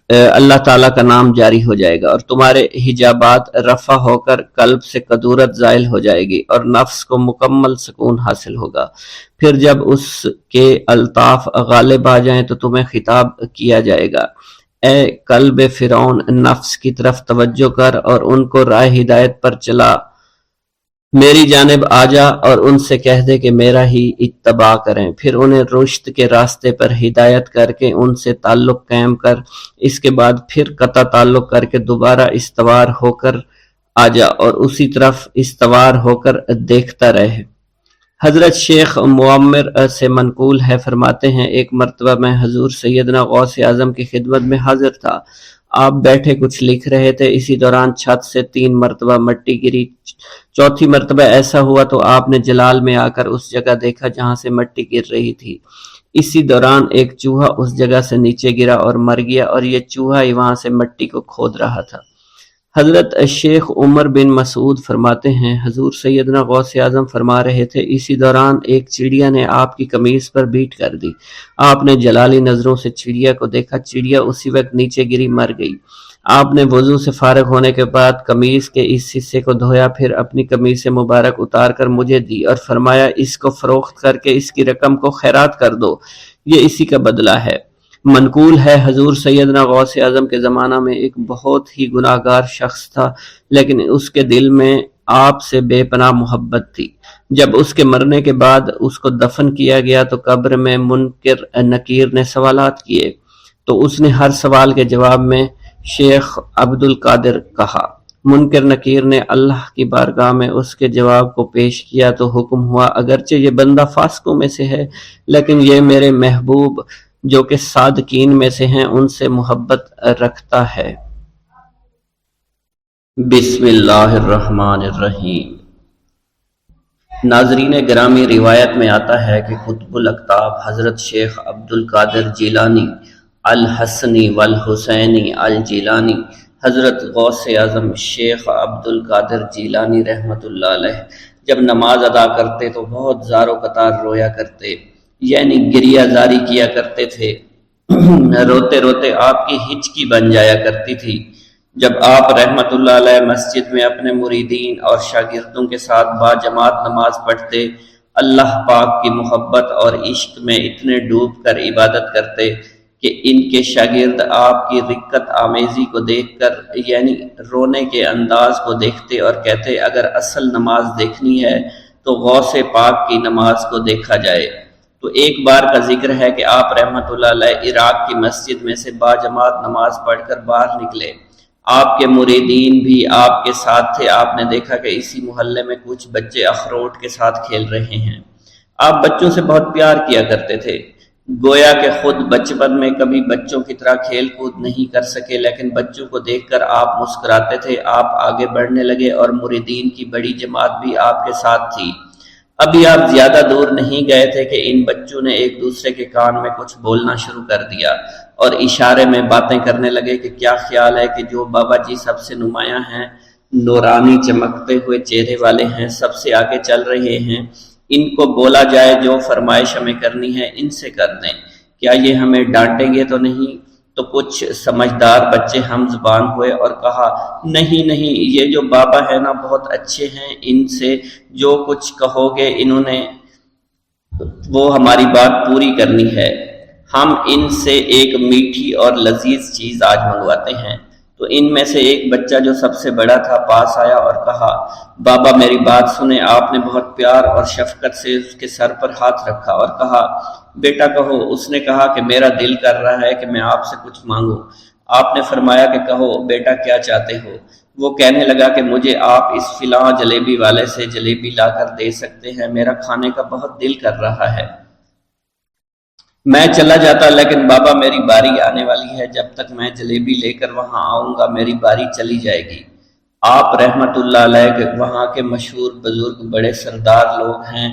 اللہ تعالیٰ کا نام جاری ہو جائے گا اور تمہارے حجابات رفع ہو کر قلب سے کدورت زائل ہو جائے گی اور نفس کو مکمل سکون حاصل ہوگا۔ پھر جب اس کے الطاف غالب آ جائیں تو تمہیں خطاب کیا جائے گا، اے قلب فرعون، نفس کی طرف توجہ کر اور ان کو راہ ہدایت پر چلا، میری جانب آ جا اور ان سے کہہ دے کہ میرا ہی اتباع کریں، پھر انہیں رشد کے راستے پر ہدایت کر کے ان سے تعلق قائم کر، اس کے بعد پھر قطع تعلق کر کے دوبارہ استوار ہو کر آ جا اور اسی طرف استوار ہو کر دیکھتا رہے۔ حضرت شیخ معمر سے منقول ہے، فرماتے ہیں ایک مرتبہ میں حضور سیدنا غوث اعظم کی خدمت میں حاضر تھا۔ آپ بیٹھے کچھ لکھ رہے تھے، اسی دوران چھت سے 3 مرتبہ مٹی گری، 4تھی مرتبہ ایسا ہوا تو آپ نے جلال میں آ کر اس جگہ دیکھا جہاں سے مٹی گر رہی تھی۔ اسی دوران ایک چوہا اس جگہ سے نیچے گرا اور مر گیا اور یہ چوہا ہی وہاں سے مٹی کو کھود رہا تھا۔ حضرت شیخ عمر بن مسعود فرماتے ہیں حضور سیدنا غوث اعظم فرما رہے تھے، اسی دوران ایک چڑیا نے آپ کی قمیص پر بیٹ کر دی۔ آپ نے جلالی نظروں سے چڑیا کو دیکھا، چڑیا اسی وقت نیچے گری، مر گئی۔ آپ نے وضو سے فارغ ہونے کے بعد قمیص کے اس حصے کو دھویا، پھر اپنی قمیص مبارک اتار کر مجھے دی اور فرمایا اس کو فروخت کر کے اس کی رقم کو خیرات کر دو، یہ اسی کا بدلہ ہے۔ منقول ہے حضور سیدنا غوث اعظم کے زمانہ میں ایک بہت ہی گناہگار شخص تھا، لیکن اس کے دل میں آپ سے بے پناہ محبت تھی۔ جب اس کے مرنے کے بعد اس کو دفن کیا گیا تو قبر میں منکر نکیر نے سوالات کیے، تو اس نے ہر سوال کے جواب میں شیخ عبد القادر کہا۔ منکر نکیر نے اللہ کی بارگاہ میں اس کے جواب کو پیش کیا تو حکم ہوا، اگرچہ یہ بندہ فاسقوں میں سے ہے لیکن یہ میرے محبوب جو کہ صادقین میں سے ہیں ان سے محبت رکھتا ہے۔ بسم اللہ الرحمن الرحیم۔ ناظرین گرامی، روایت میں آتا ہے کہ قطب الاقطاب حضرت شیخ عبد القادر جیلانی الحسنی والحسینی الجیلانی، حضرت غوث اعظم شیخ عبد القادر جیلانی رحمۃ اللہ علیہ جب نماز ادا کرتے تو بہت زار و قطار رویا کرتے، یعنی گریہ زاری کیا کرتے تھے۔ روتے روتے آپ کی ہچکی بن جایا کرتی تھی۔ جب آپ رحمۃ اللہ علیہ مسجد میں اپنے مریدین اور شاگردوں کے ساتھ باجماعت نماز پڑھتے، اللہ پاک کی محبت اور عشق میں اتنے ڈوب کر عبادت کرتے کہ ان کے شاگرد آپ کی رقت آمیزی کو دیکھ کر، یعنی رونے کے انداز کو دیکھتے اور کہتے اگر اصل نماز دیکھنی ہے تو غوث پاک کی نماز کو دیکھا جائے۔ تو ایک بار کا ذکر ہے کہ آپ رحمۃ اللہ علیہ عراق کی مسجد میں سے باجماعت نماز پڑھ کر باہر نکلے، آپ کے مریدین بھی آپ کے ساتھ تھے۔ آپ نے دیکھا کہ اسی محلے میں کچھ بچے اخروٹ کے ساتھ کھیل رہے ہیں۔ آپ بچوں سے بہت پیار کیا کرتے تھے، گویا کہ خود بچپن میں کبھی بچوں کی طرح کھیل کود نہیں کر سکے، لیکن بچوں کو دیکھ کر آپ مسکراتے تھے۔ آپ آگے بڑھنے لگے اور مریدین کی بڑی جماعت بھی آپ کے ساتھ تھی۔ ابھی آپ زیادہ دور نہیں گئے تھے کہ ان بچوں نے ایک دوسرے کے کان میں کچھ بولنا شروع کر دیا اور اشارے میں باتیں کرنے لگے کہ کیا خیال ہے کہ جو بابا جی سب سے نمایاں ہیں، نورانی چمکتے ہوئے چہرے والے ہیں، سب سے آگے چل رہے ہیں، ان کو بولا جائے جو فرمائش ہمیں کرنی ہے ان سے کر دیں، کیا یہ ہمیں ڈانٹیں گے تو نہیں؟ تو کچھ سمجھدار بچے ہم زبان ہوئے اور کہا نہیں نہیں، یہ جو بابا ہے نا بہت اچھے ہیں، ان سے جو کچھ کہو گے انہوں نے وہ ہماری بات پوری کرنی ہے، ہم ان سے ایک میٹھی اور لذیذ چیز آج منگواتے ہیں۔ تو ان میں سے ایک بچہ جو سب سے بڑا تھا پاس آیا اور کہا بابا میری بات سنیں۔ آپ نے بہت پیار اور شفقت سے اس کے سر پر ہاتھ رکھا اور کہا بیٹا کہو۔ اس نے کہا کہ میرا دل کر رہا ہے کہ میں آپ سے کچھ مانگوں۔ آپ نے فرمایا کہ کہو بیٹا کیا چاہتے ہو؟ وہ کہنے لگا کہ مجھے آپ اس فلاں جلیبی والے سے جلیبی لا کر دے سکتے ہیں، میرا کھانے کا بہت دل کر رہا ہے۔ میں چلا جاتا لیکن بابا میری باری آنے والی ہے، جب تک میں جلیبی لے کر وہاں آؤں گا میری باری چلی جائے گی۔ آپ رحمت اللہ علیہ کے وہاں کے مشہور بزرگ بڑے سردار لوگ ہیں،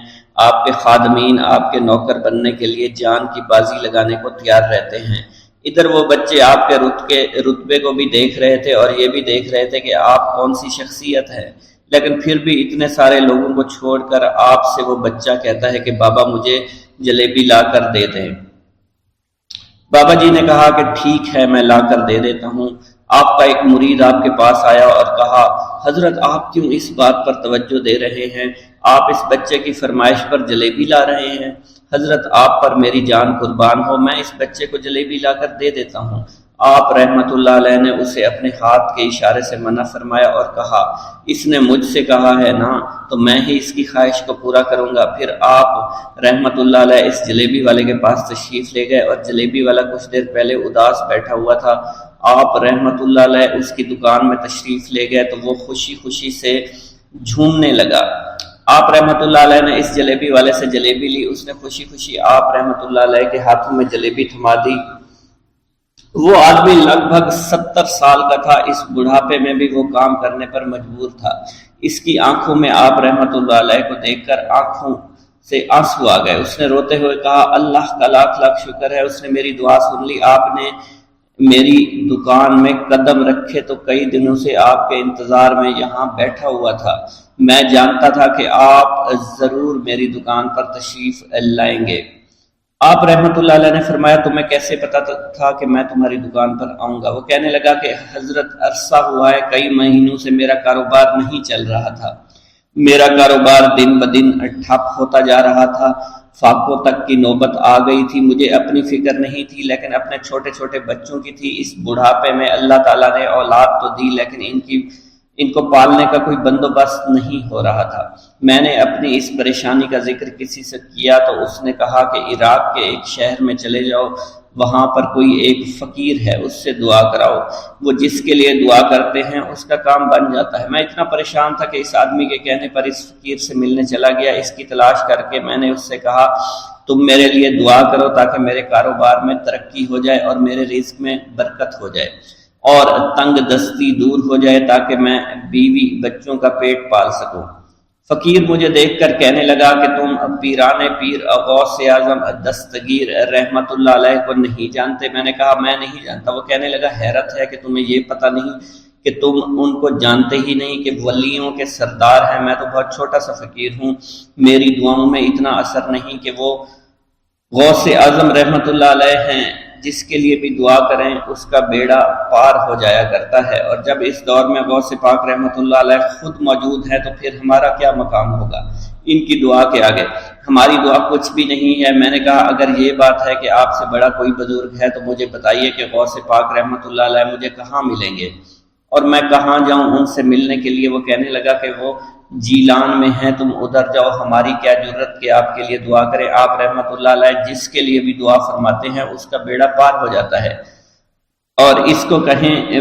آپ کے خادمین آپ کے نوکر بننے کے لیے جان کی بازی لگانے کو تیار رہتے ہیں۔ ادھر وہ بچے آپ کے رتبے کو بھی دیکھ رہے تھے اور یہ بھی دیکھ رہے تھے کہ آپ کون سی شخصیت ہے، لیکن پھر بھی اتنے سارے لوگوں کو چھوڑ کر آپ سے وہ بچہ کہتا ہے کہ بابا مجھے جلیبی لا کر دے دیں۔ بابا جی نے کہا کہ ٹھیک ہے میں لا کر دے دیتا ہوں۔ آپ کا ایک مرید آپ کے پاس آیا اور کہا حضرت آپ کیوں اس بات پر توجہ دے رہے ہیں، آپ اس بچے کی فرمائش پر جلیبی لا رہے ہیں؟ حضرت آپ پر میری جان قربان ہو، میں اس بچے کو جلیبی لا کر دے دیتا ہوں۔ آپ رحمت اللہ علیہ نے اسے اپنے ہاتھ کے اشارے سے منع فرمایا اور کہا اس نے مجھ سے کہا ہے نا تو میں ہی اس کی خواہش کو پورا کروں گا۔ پھر آپ رحمت اللہ علیہ اس جلیبی والے کے پاس تشریف لے گئے اور جلیبی والا کچھ دیر پہلے اداس بیٹھا ہوا تھا۔ آپ رحمت اللہ علیہ اس کی دکان میں تشریف لے گئے تو وہ خوشی خوشی سے جھومنے لگا۔ آپ رحمت اللہ علیہ نے اس جلیبی والے سے جلیبی لی، اس نے خوشی خوشی آپ رحمت اللہ علیہ کے ہاتھوں میں جلیبی تھما دی۔ وہ آدمی لگ بھگ 70 سال کا تھا، اس بڑھاپے میں بھی وہ کام کرنے پر مجبور تھا۔ اس کی آنکھوں میں آپ رحمت اللہ علیہ کو دیکھ کر آنکھوں سے آنسو آ گئے۔ اس نے روتے ہوئے کہا اللہ کا لاکھ لاکھ شکر ہے، اس نے میری دعا سن لی۔ آپ نے میری دکان میں قدم رکھے تو کئی دنوں سے آپ کے انتظار میں یہاں بیٹھا ہوا تھا۔ میں جانتا تھا کہ آپ ضرور میری دکان پر تشریف لائیں گے۔ آپ رحمۃ اللہ علیہ نے فرمایا تمہیں کیسے پتا تھا کہ میں تمہاری دکان پر آؤں گا؟ وہ کہنے لگا کہ حضرت عرصہ ہوا ہے، کئی مہینوں سے میرا کاروبار نہیں چل رہا تھا، میرا کاروبار دن بدن ٹھپ ہوتا جا رہا تھا، فاقوں تک کی نوبت آ گئی تھی، مجھے اپنی فکر نہیں تھی لیکن اپنے چھوٹے چھوٹے بچوں کی تھی۔ اس بڑھاپے میں اللہ تعالیٰ نے اولاد تو دی لیکن ان کو پالنے کا کوئی بندوبست نہیں ہو رہا تھا۔ میں نے اپنی اس پریشانی کا ذکر کسی سے کیا تو اس نے کہا کہ عراق کے ایک شہر میں چلے جاؤ، وہاں پر کوئی ایک فقیر ہے، اس سے دعا کراؤ، وہ جس کے لیے دعا کرتے ہیں اس کا کام بن جاتا ہے۔ میں اتنا پریشان تھا کہ اس آدمی کے کہنے پر اس فقیر سے ملنے چلا گیا۔ اس کی تلاش کر کے میں نے اس سے کہا تم میرے لیے دعا کرو تاکہ میرے کاروبار میں ترقی ہو جائے اور میرے رزق میں برکت ہو جائے اور تنگ دستی دور ہو جائے تاکہ میں بیوی بچوں کا پیٹ پال سکوں۔ فقیر مجھے دیکھ کر کہنے لگا کہ تم پیران پیر غوث اعظم دستگیر رحمت اللہ علیہ کو نہیں جانتے؟ میں نے کہا میں نہیں جانتا۔ وہ کہنے لگا حیرت ہے کہ تمہیں یہ پتہ نہیں کہ تم ان کو جانتے ہی نہیں کہ ولیوں کے سردار ہیں۔ میں تو بہت چھوٹا سا فقیر ہوں، میری دعاؤں میں اتنا اثر نہیں کہ وہ غوث اعظم رحمت اللہ علیہ ہیں، جس کے لیے بھی دعا کریں اس کا بیڑا پار ہو جایا کرتا ہے، اور جب اس دور میں غوث پاک رحمت اللہ علیہ خود موجود ہے تو پھر ہمارا کیا مقام ہوگا ان کی دعا کے آگے؟ ہماری دعا کچھ بھی نہیں ہے۔ میں نے کہا اگر یہ بات ہے کہ آپ سے بڑا کوئی بزرگ ہے تو مجھے بتائیے کہ غوث پاک رحمت اللہ علیہ مجھے کہاں ملیں گے اور میں کہاں جاؤں ان سے ملنے کے لیے؟ وہ کہنے لگا کہ وہ جیلان میں ہیں، تم ادھر جاؤ، ہماری کیا ضرورت کہ آپ کے لیے دعا کریں؟ آپ رحمت اللہ علیہ جس کے لیے بھی دعا فرماتے ہیں اس کا بیڑا پار ہو جاتا ہے اور اس کو کہیں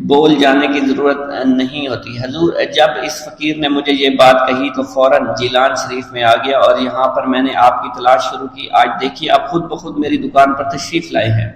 بول جانے کی ضرورت نہیں ہوتی۔ حضور جب اس فقیر نے مجھے یہ بات کہی تو فوراً جیلان شریف میں آ گیا اور یہاں پر میں نے آپ کی تلاش شروع کی۔ آج دیکھیے آپ خود بخود میری دکان پر تشریف لائے ہیں،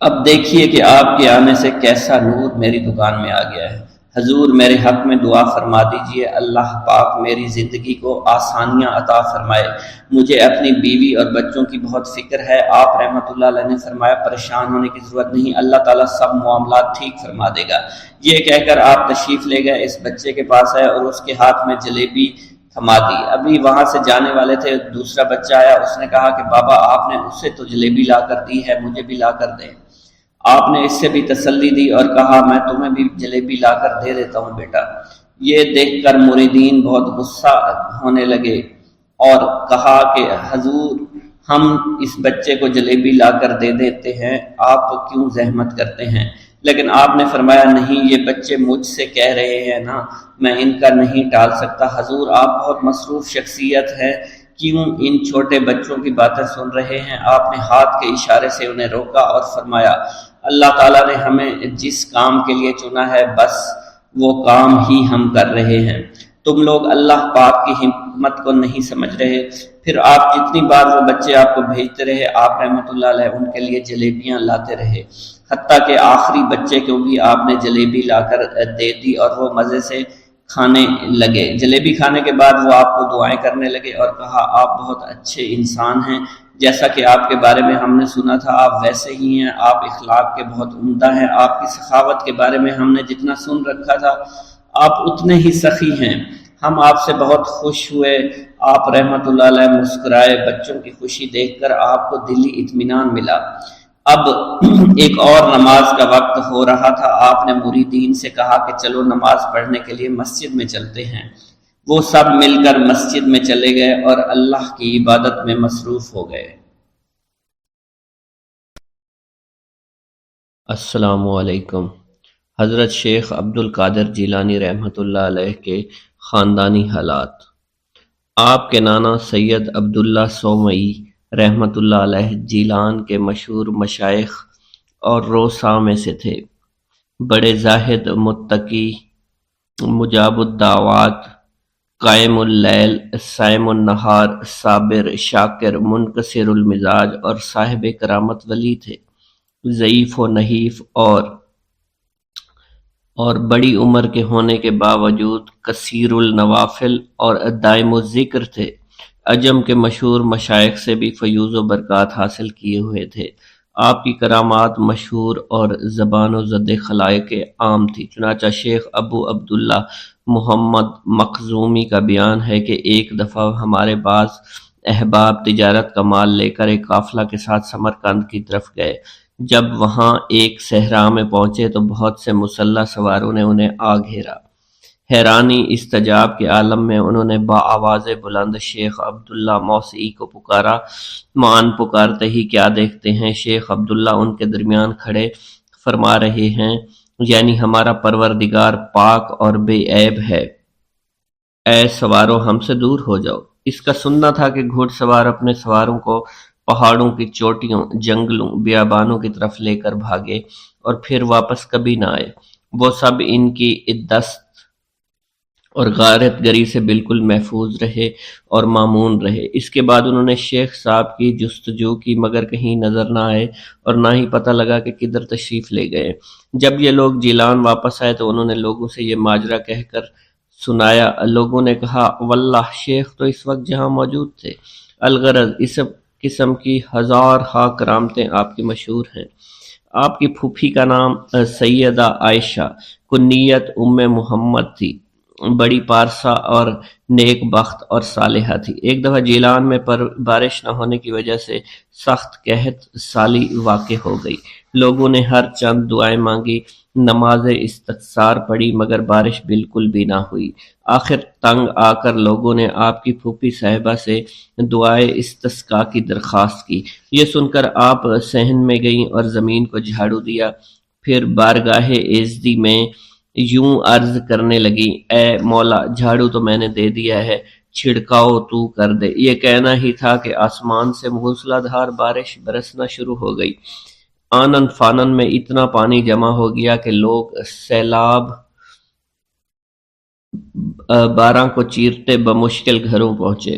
اب دیکھیے کہ آپ کے آنے سے کیسا نور میری دکان میں آ گیا ہے۔ حضور میرے حق میں دعا فرما دیجئے، اللہ پاک میری زندگی کو آسانیاں عطا فرمائے، مجھے اپنی بیوی اور بچوں کی بہت فکر ہے۔ آپ رحمت اللہ علیہ نے فرمایا پریشان ہونے کی ضرورت نہیں، اللہ تعالیٰ سب معاملات ٹھیک فرما دے گا۔ یہ کہہ کر آپ تشریف لے گئے، اس بچے کے پاس آئے اور اس کے ہاتھ میں جلیبی تھما دی۔ ابھی وہاں سے جانے والے تھے، دوسرا بچہ آیا، اس نے کہا کہ بابا آپ نے اس سے تو جلیبی لا کر دی ہے، مجھے بھی لا کر دیں۔ آپ نے اس سے بھی تسلی دی اور کہا میں تمہیں بھی جلیبی لا کر دے دیتا ہوں بیٹا۔ یہ دیکھ کر مریدین بہت غصہ ہونے لگے اور کہا کہ حضور ہم اس بچے کو جلیبی لا کر دے دیتے ہیں، آپ کیوں زحمت کرتے ہیں؟ لیکن آپ نے فرمایا نہیں، یہ بچے مجھ سے کہہ رہے ہیں نا، میں ان کا نہیں ٹال سکتا۔ حضور آپ بہت مصروف شخصیت ہے، کیوں ان چھوٹے بچوں کی باتیں سن رہے ہیں؟ آپ نے ہاتھ کے اشارے سے انہیں روکا اور فرمایا اللہ تعالیٰ نے ہمیں جس کام کے لیے چنا ہے بس وہ کام ہی ہم کر رہے ہیں، تم لوگ اللہ پاک کی حکمت کو نہیں سمجھ رہے۔ پھر آپ جتنی بار وہ بچے آپ کو بھیجتے رہے، آپ رحمت اللہ علیہ ان کے لیے جلیبیاں لاتے رہے، حتیٰ کہ آخری بچے کو بھی آپ نے جلیبی لا کر دے دی اور وہ مزے سے کھانے لگے۔ جلیبی کھانے کے بعد وہ آپ کو دعائیں کرنے لگے اور کہا آپ بہت اچھے انسان ہیں، جیسا کہ آپ کے بارے میں ہم نے سنا تھا آپ ویسے ہی ہیں، آپ اخلاق کے بہت عمدہ ہیں، آپ کی سخاوت کے بارے میں ہم نے جتنا سن رکھا تھا آپ اتنے ہی سخی ہیں، ہم آپ سے بہت خوش ہوئے۔ آپ رحمت اللہ علیہ مسکرائے، بچوں کی خوشی دیکھ کر آپ کو دلی اطمینان ملا۔ اب ایک اور نماز کا وقت ہو رہا تھا، آپ نے مریدین سے کہا کہ چلو نماز پڑھنے کے لیے مسجد میں چلتے ہیں۔ وہ سب مل کر مسجد میں چلے گئے اور اللہ کی عبادت میں مصروف ہو گئے۔ السلام علیکم۔ حضرت شیخ عبد القادر جیلانی رحمۃ اللہ علیہ کے خاندانی حالات۔ آپ کے نانا سید عبداللہ سومئی رحمۃ اللہ علیہ جیلان کے مشہور مشائخ اور روسا میں سے تھے، بڑے زاہد، متقی، مجاب الدعوات، قائم اللیل، صائم النہار، صابر، شاکر، منکسر المزاج اور صاحب کرامت ولی تھے۔ ضعیف و نحیف اور بڑی عمر کے ہونے کے باوجود کثیر النوافل اور دائم الذکر تھے۔ عجم کے مشہور مشائخ سے بھی فیوض و برکات حاصل کیے ہوئے تھے۔ آپ کی کرامات مشہور اور زبان و زد خلائق عام تھی۔ چنانچہ شیخ ابو عبداللہ محمد مخزومی کا بیان ہے کہ ایک دفعہ ہمارے بعض احباب تجارت کا مال لے کر ایک قافلہ کے ساتھ سمرقند کی طرف گئے۔ جب وہاں ایک صحرا میں پہنچے تو بہت سے مسلح سواروں نے انہیں آ گھیرا۔ حیرانی استجاب کے عالم میں انہوں نے بآواز بلند شیخ عبداللہ موسعی کو پکارا۔ معان پکارتے ہی کیا دیکھتے ہیں شیخ عبداللہ ان کے درمیان کھڑے فرما رہے ہیں، یعنی ہمارا پروردگار پاک اور بے عیب ہے، اے سوارو ہم سے دور ہو جاؤ۔ اس کا سننا تھا کہ گھڑ سوار اپنے سواروں کو پہاڑوں کی چوٹیوں، جنگلوں، بیابانوں کی طرف لے کر بھاگے اور پھر واپس کبھی نہ آئے۔ وہ سب ان کی دست اور غارت گری سے بالکل محفوظ رہے اور مامون رہے۔ اس کے بعد انہوں نے شیخ صاحب کی جستجو کی مگر کہیں نظر نہ آئے اور نہ ہی پتہ لگا کہ کدھر تشریف لے گئے۔ جب یہ لوگ جیلان واپس آئے تو انہوں نے لوگوں سے یہ ماجرا کہہ کر سنایا۔ لوگوں نے کہا واللہ شیخ تو اس وقت جہاں موجود تھے۔ الغرض اس قسم کی ہزار ہا کرامتیں آپ کی مشہور ہیں۔ آپ کی پھوپھی کا نام سیدہ عائشہ کنیت ام محمد تھی، بڑی پارسا اور نیک بخت اور صالحہ تھی۔ ایک دفعہ جیلان میں بارش نہ ہونے کی وجہ سے سخت قحط سالی واقع ہو گئی۔ لوگوں نے ہر چند دعائیں مانگی، نماز استخسار پڑھی مگر بارش بالکل بھی نہ ہوئی۔ آخر تنگ آ کر لوگوں نے آپ کی پھوپھی صاحبہ سے دعائے استسقاء کی درخواست کی۔ یہ سن کر آپ صحن میں گئیں اور زمین کو جھاڑو دیا، پھر بارگاہ ایزدی میں یوں عرض کرنے لگی، اے مولا جھاڑو تو میں نے دے دیا ہے، چھڑکاؤ تو کر دے۔ یہ کہنا ہی تھا کہ آسمان سے موسلا دھار بارش برسنا شروع ہو گئی۔ آنن فانن میں اتنا پانی جمع ہو گیا کہ لوگ سیلاب باراں کو چیرتے بمشکل گھروں پہنچے۔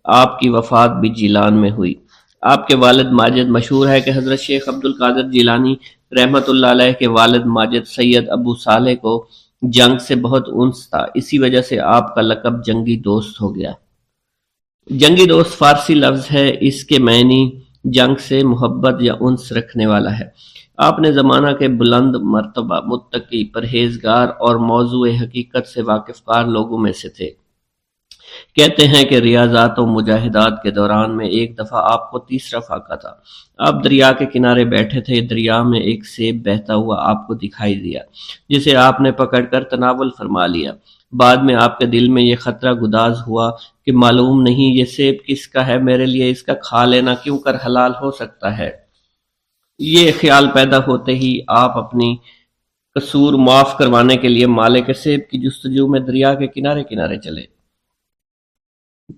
آپ کی وفات بھی جیلان میں ہوئی۔ آپ کے والد ماجد مشہور ہے کہ حضرت شیخ عبد القادر جیلانی رحمۃ اللہ علیہ کے والد ماجد سید ابو صالح کو جنگ سے بہت انس تھا، اسی وجہ سے آپ کا لقب جنگی دوست ہو گیا۔ جنگی دوست فارسی لفظ ہے، اس کے معنی جنگ سے محبت یا انس رکھنے والا ہے۔ آپ نے زمانہ کے بلند مرتبہ متقی، پرہیزگار اور موضوع حقیقت سے واقف کار لوگوں میں سے تھے۔ کہتے ہیں کہ ریاضات و مجاہدات کے دوران میں ایک دفعہ آپ کو تیسرا فاقہ تھا۔ آپ دریا کے کنارے بیٹھے تھے، دریا میں ایک سیب بہتا ہوا آپ کو دکھائی دیا، جسے آپ نے پکڑ کر تناول فرما لیا۔ بعد میں آپ کے دل میں یہ خطرہ گداز ہوا کہ معلوم نہیں یہ سیب کس کا ہے، میرے لیے اس کا کھا لینا کیوں کر حلال ہو سکتا ہے۔ یہ خیال پیدا ہوتے ہی آپ اپنی قصور معاف کروانے کے لیے مالک سیب کی جستجو میں دریا کے کنارے کنارے چلے۔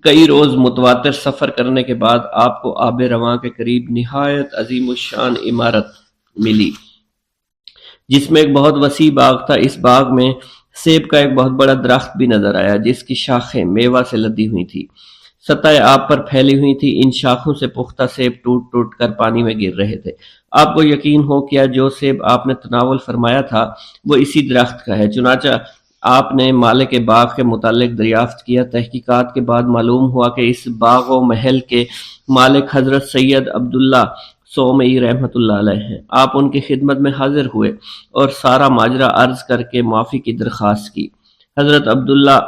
کئی روز متواتر سفر کرنے کے بعد آپ کو آب رواں کے قریب نہایت عظیم الشان عمارت ملی، جس میں ایک بہت وسیع باغ تھا۔ اس باغ میں سیب کا ایک بہت بڑا درخت بھی نظر آیا، جس کی شاخیں میوہ سے لدی ہوئی تھی، سطح آپ پر پھیلی ہوئی تھی۔ ان شاخوں سے پختہ سیب ٹوٹ ٹوٹ کر پانی میں گر رہے تھے۔ آپ کو یقین ہو کیا جو سیب آپ نے تناول فرمایا تھا وہ اسی درخت کا ہے۔ چنانچہ آپ نے مالک باغ کے متعلق دریافت کیا۔ تحقیقات کے بعد معلوم ہوا کہ اس باغ و محل کے مالک حضرت سید عبداللہ سومئی رحمۃ اللہ علیہ ہیں۔ آپ ان کی خدمت میں حاضر ہوئے اور سارا ماجرا عرض کر کے معافی کی درخواست کی۔ حضرت عبداللہ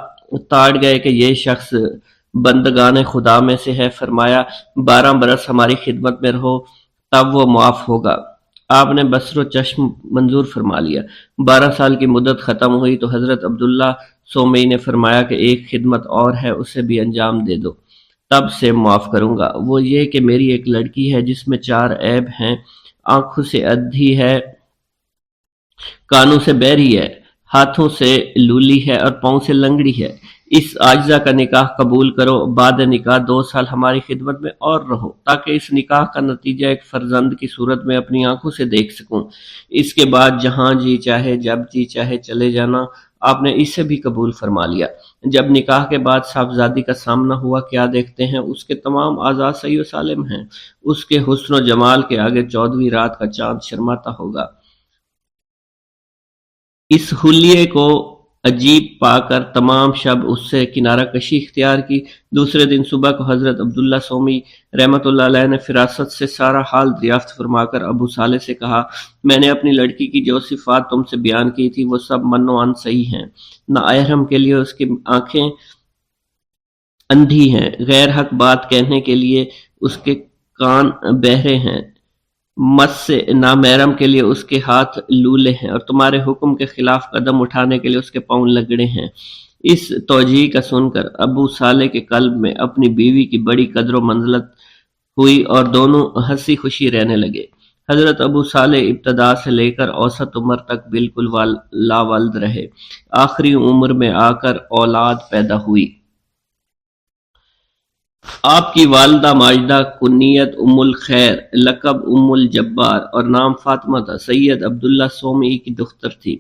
تاڑ گئے کہ یہ شخص بندگان خدا میں سے ہے، فرمایا 12 برس ہماری خدمت میں رہو تب وہ معاف ہوگا۔ آپ نے بصر و چشم منظور فرما لیا۔ 12 سال کی مدت ختم ہوئی تو حضرت عبداللہ سومئی نے فرمایا کہ ایک خدمت اور ہے، اسے بھی انجام دے دو، تب سے معاف کروں گا۔ وہ یہ کہ میری ایک لڑکی ہے جس میں 4 عیب ہیں، آنکھوں سے ادھی ہے، کانوں سے بہری ہے، ہاتھوں سے لولی ہے اور پاؤں سے لنگڑی ہے۔ اس عاجزہ کا نکاح قبول کرو، بعد نکاح 2 سال ہماری خدمت میں اور رہو، تاکہ اس نکاح کا نتیجہ ایک فرزند کی صورت میں اپنی آنکھوں سے دیکھ سکوں۔ اس کے بعد جہاں جی چاہے جب جی چاہے چلے جانا۔ آپ نے اسے بھی قبول فرما لیا۔ جب نکاح کے بعد صاحبزادی کا سامنا ہوا، کیا دیکھتے ہیں اس کے تمام اعضاء صحیح و سالم ہیں۔ اس کے حسن و جمال کے آگے 14ویں رات کا چاند شرماتا ہوگا۔ اس حلیے کو عجیب پا کر تمام شب اس سے کنارہ کشی اختیار کی۔ دوسرے دن صبح کو حضرت عبداللہ سومی رحمۃ اللہ علیہ نے فراست سے سارا حال دریافت فرما کر ابو صالح سے کہا، میں نے اپنی لڑکی کی جو صفات تم سے بیان کی تھی وہ سب من و عن صحیح ہیں۔ نااحرم کے لیے اس کی آنکھیں اندھی ہیں، غیر حق بات کہنے کے لیے اس کے کان بہرے ہیں، مس سے نامحرم کے لیے اس کے ہاتھ لولے ہیں، اور تمہارے حکم کے خلاف قدم اٹھانے کے لیے اس کے پاؤں لگڑے ہیں۔ اس توجیہ کا سن کر ابو صالح کے قلب میں اپنی بیوی کی بڑی قدر و منزلت ہوئی اور دونوں ہنسی خوشی رہنے لگے۔ حضرت ابو صالح ابتدا سے لے کر اوسط عمر تک بالکل لاولد رہے، آخری عمر میں آ کر اولاد پیدا ہوئی۔ آپ کی والدہ ماجدہ کنیت ام الخیر، لقب ام الجبار اور نام فاطمہ تھا، سید عبداللہ سومی کی دختر تھی۔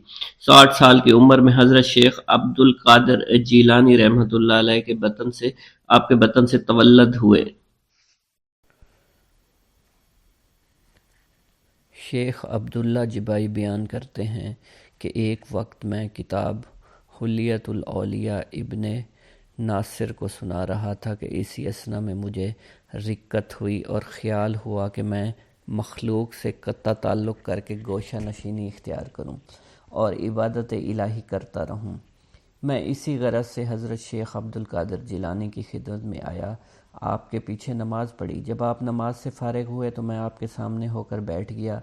60 سال کی عمر میں حضرت شیخ عبد القادر جیلانی رحمۃ اللہ علیہ آپ کے بطن سے تولد ہوئے۔ شیخ عبداللہ جبائی بیان کرتے ہیں کہ ایک وقت میں کتاب حلیۃ الاولیاء ابن ناصر کو سنا رہا تھا کہ اسی اثنا میں مجھے رکت ہوئی اور خیال ہوا کہ میں مخلوق سے قطع تعلق کر کے گوشہ نشینی اختیار کروں اور عبادت الہی کرتا رہوں۔ میں اسی غرض سے حضرت شیخ عبد القادر جیلانی کی خدمت میں آیا، آپ کے پیچھے نماز پڑھی۔ جب آپ نماز سے فارغ ہوئے تو میں آپ کے سامنے ہو کر بیٹھ گیا۔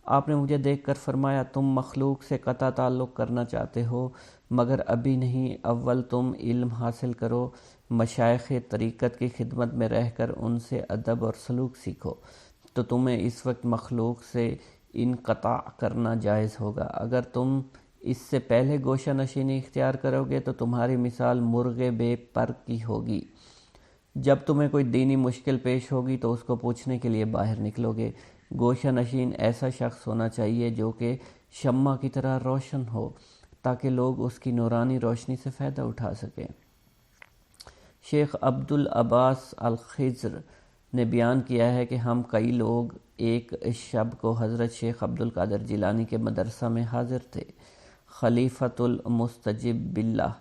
آپ نے مجھے دیکھ کر فرمایا، تم مخلوق سے قطع تعلق کرنا چاہتے ہو مگر ابھی نہیں، اول تم علم حاصل کرو، مشائخ طریقت کی خدمت میں رہ کر ان سے ادب اور سلوک سیکھو تو تمہیں اس وقت مخلوق سے انقطاع کرنا جائز ہوگا۔ اگر تم اس سے پہلے گوشہ نشینی اختیار کرو گے تو تمہاری مثال مرغ بے پر کی ہوگی۔ جب تمہیں کوئی دینی مشکل پیش ہوگی تو اس کو پوچھنے کے لیے باہر نکلو گے۔ گوشہ نشین ایسا شخص ہونا چاہیے جو کہ شمع کی طرح روشن ہو تاکہ لوگ اس کی نورانی روشنی سے فائدہ اٹھا سکیں۔ شیخ عبد العباس الخضر نے بیان کیا ہے کہ ہم کئی لوگ ایک شب کو حضرت شیخ عبد القادر جیلانی کے مدرسہ میں حاضر تھے۔ خلیفۃ المستجب باللہ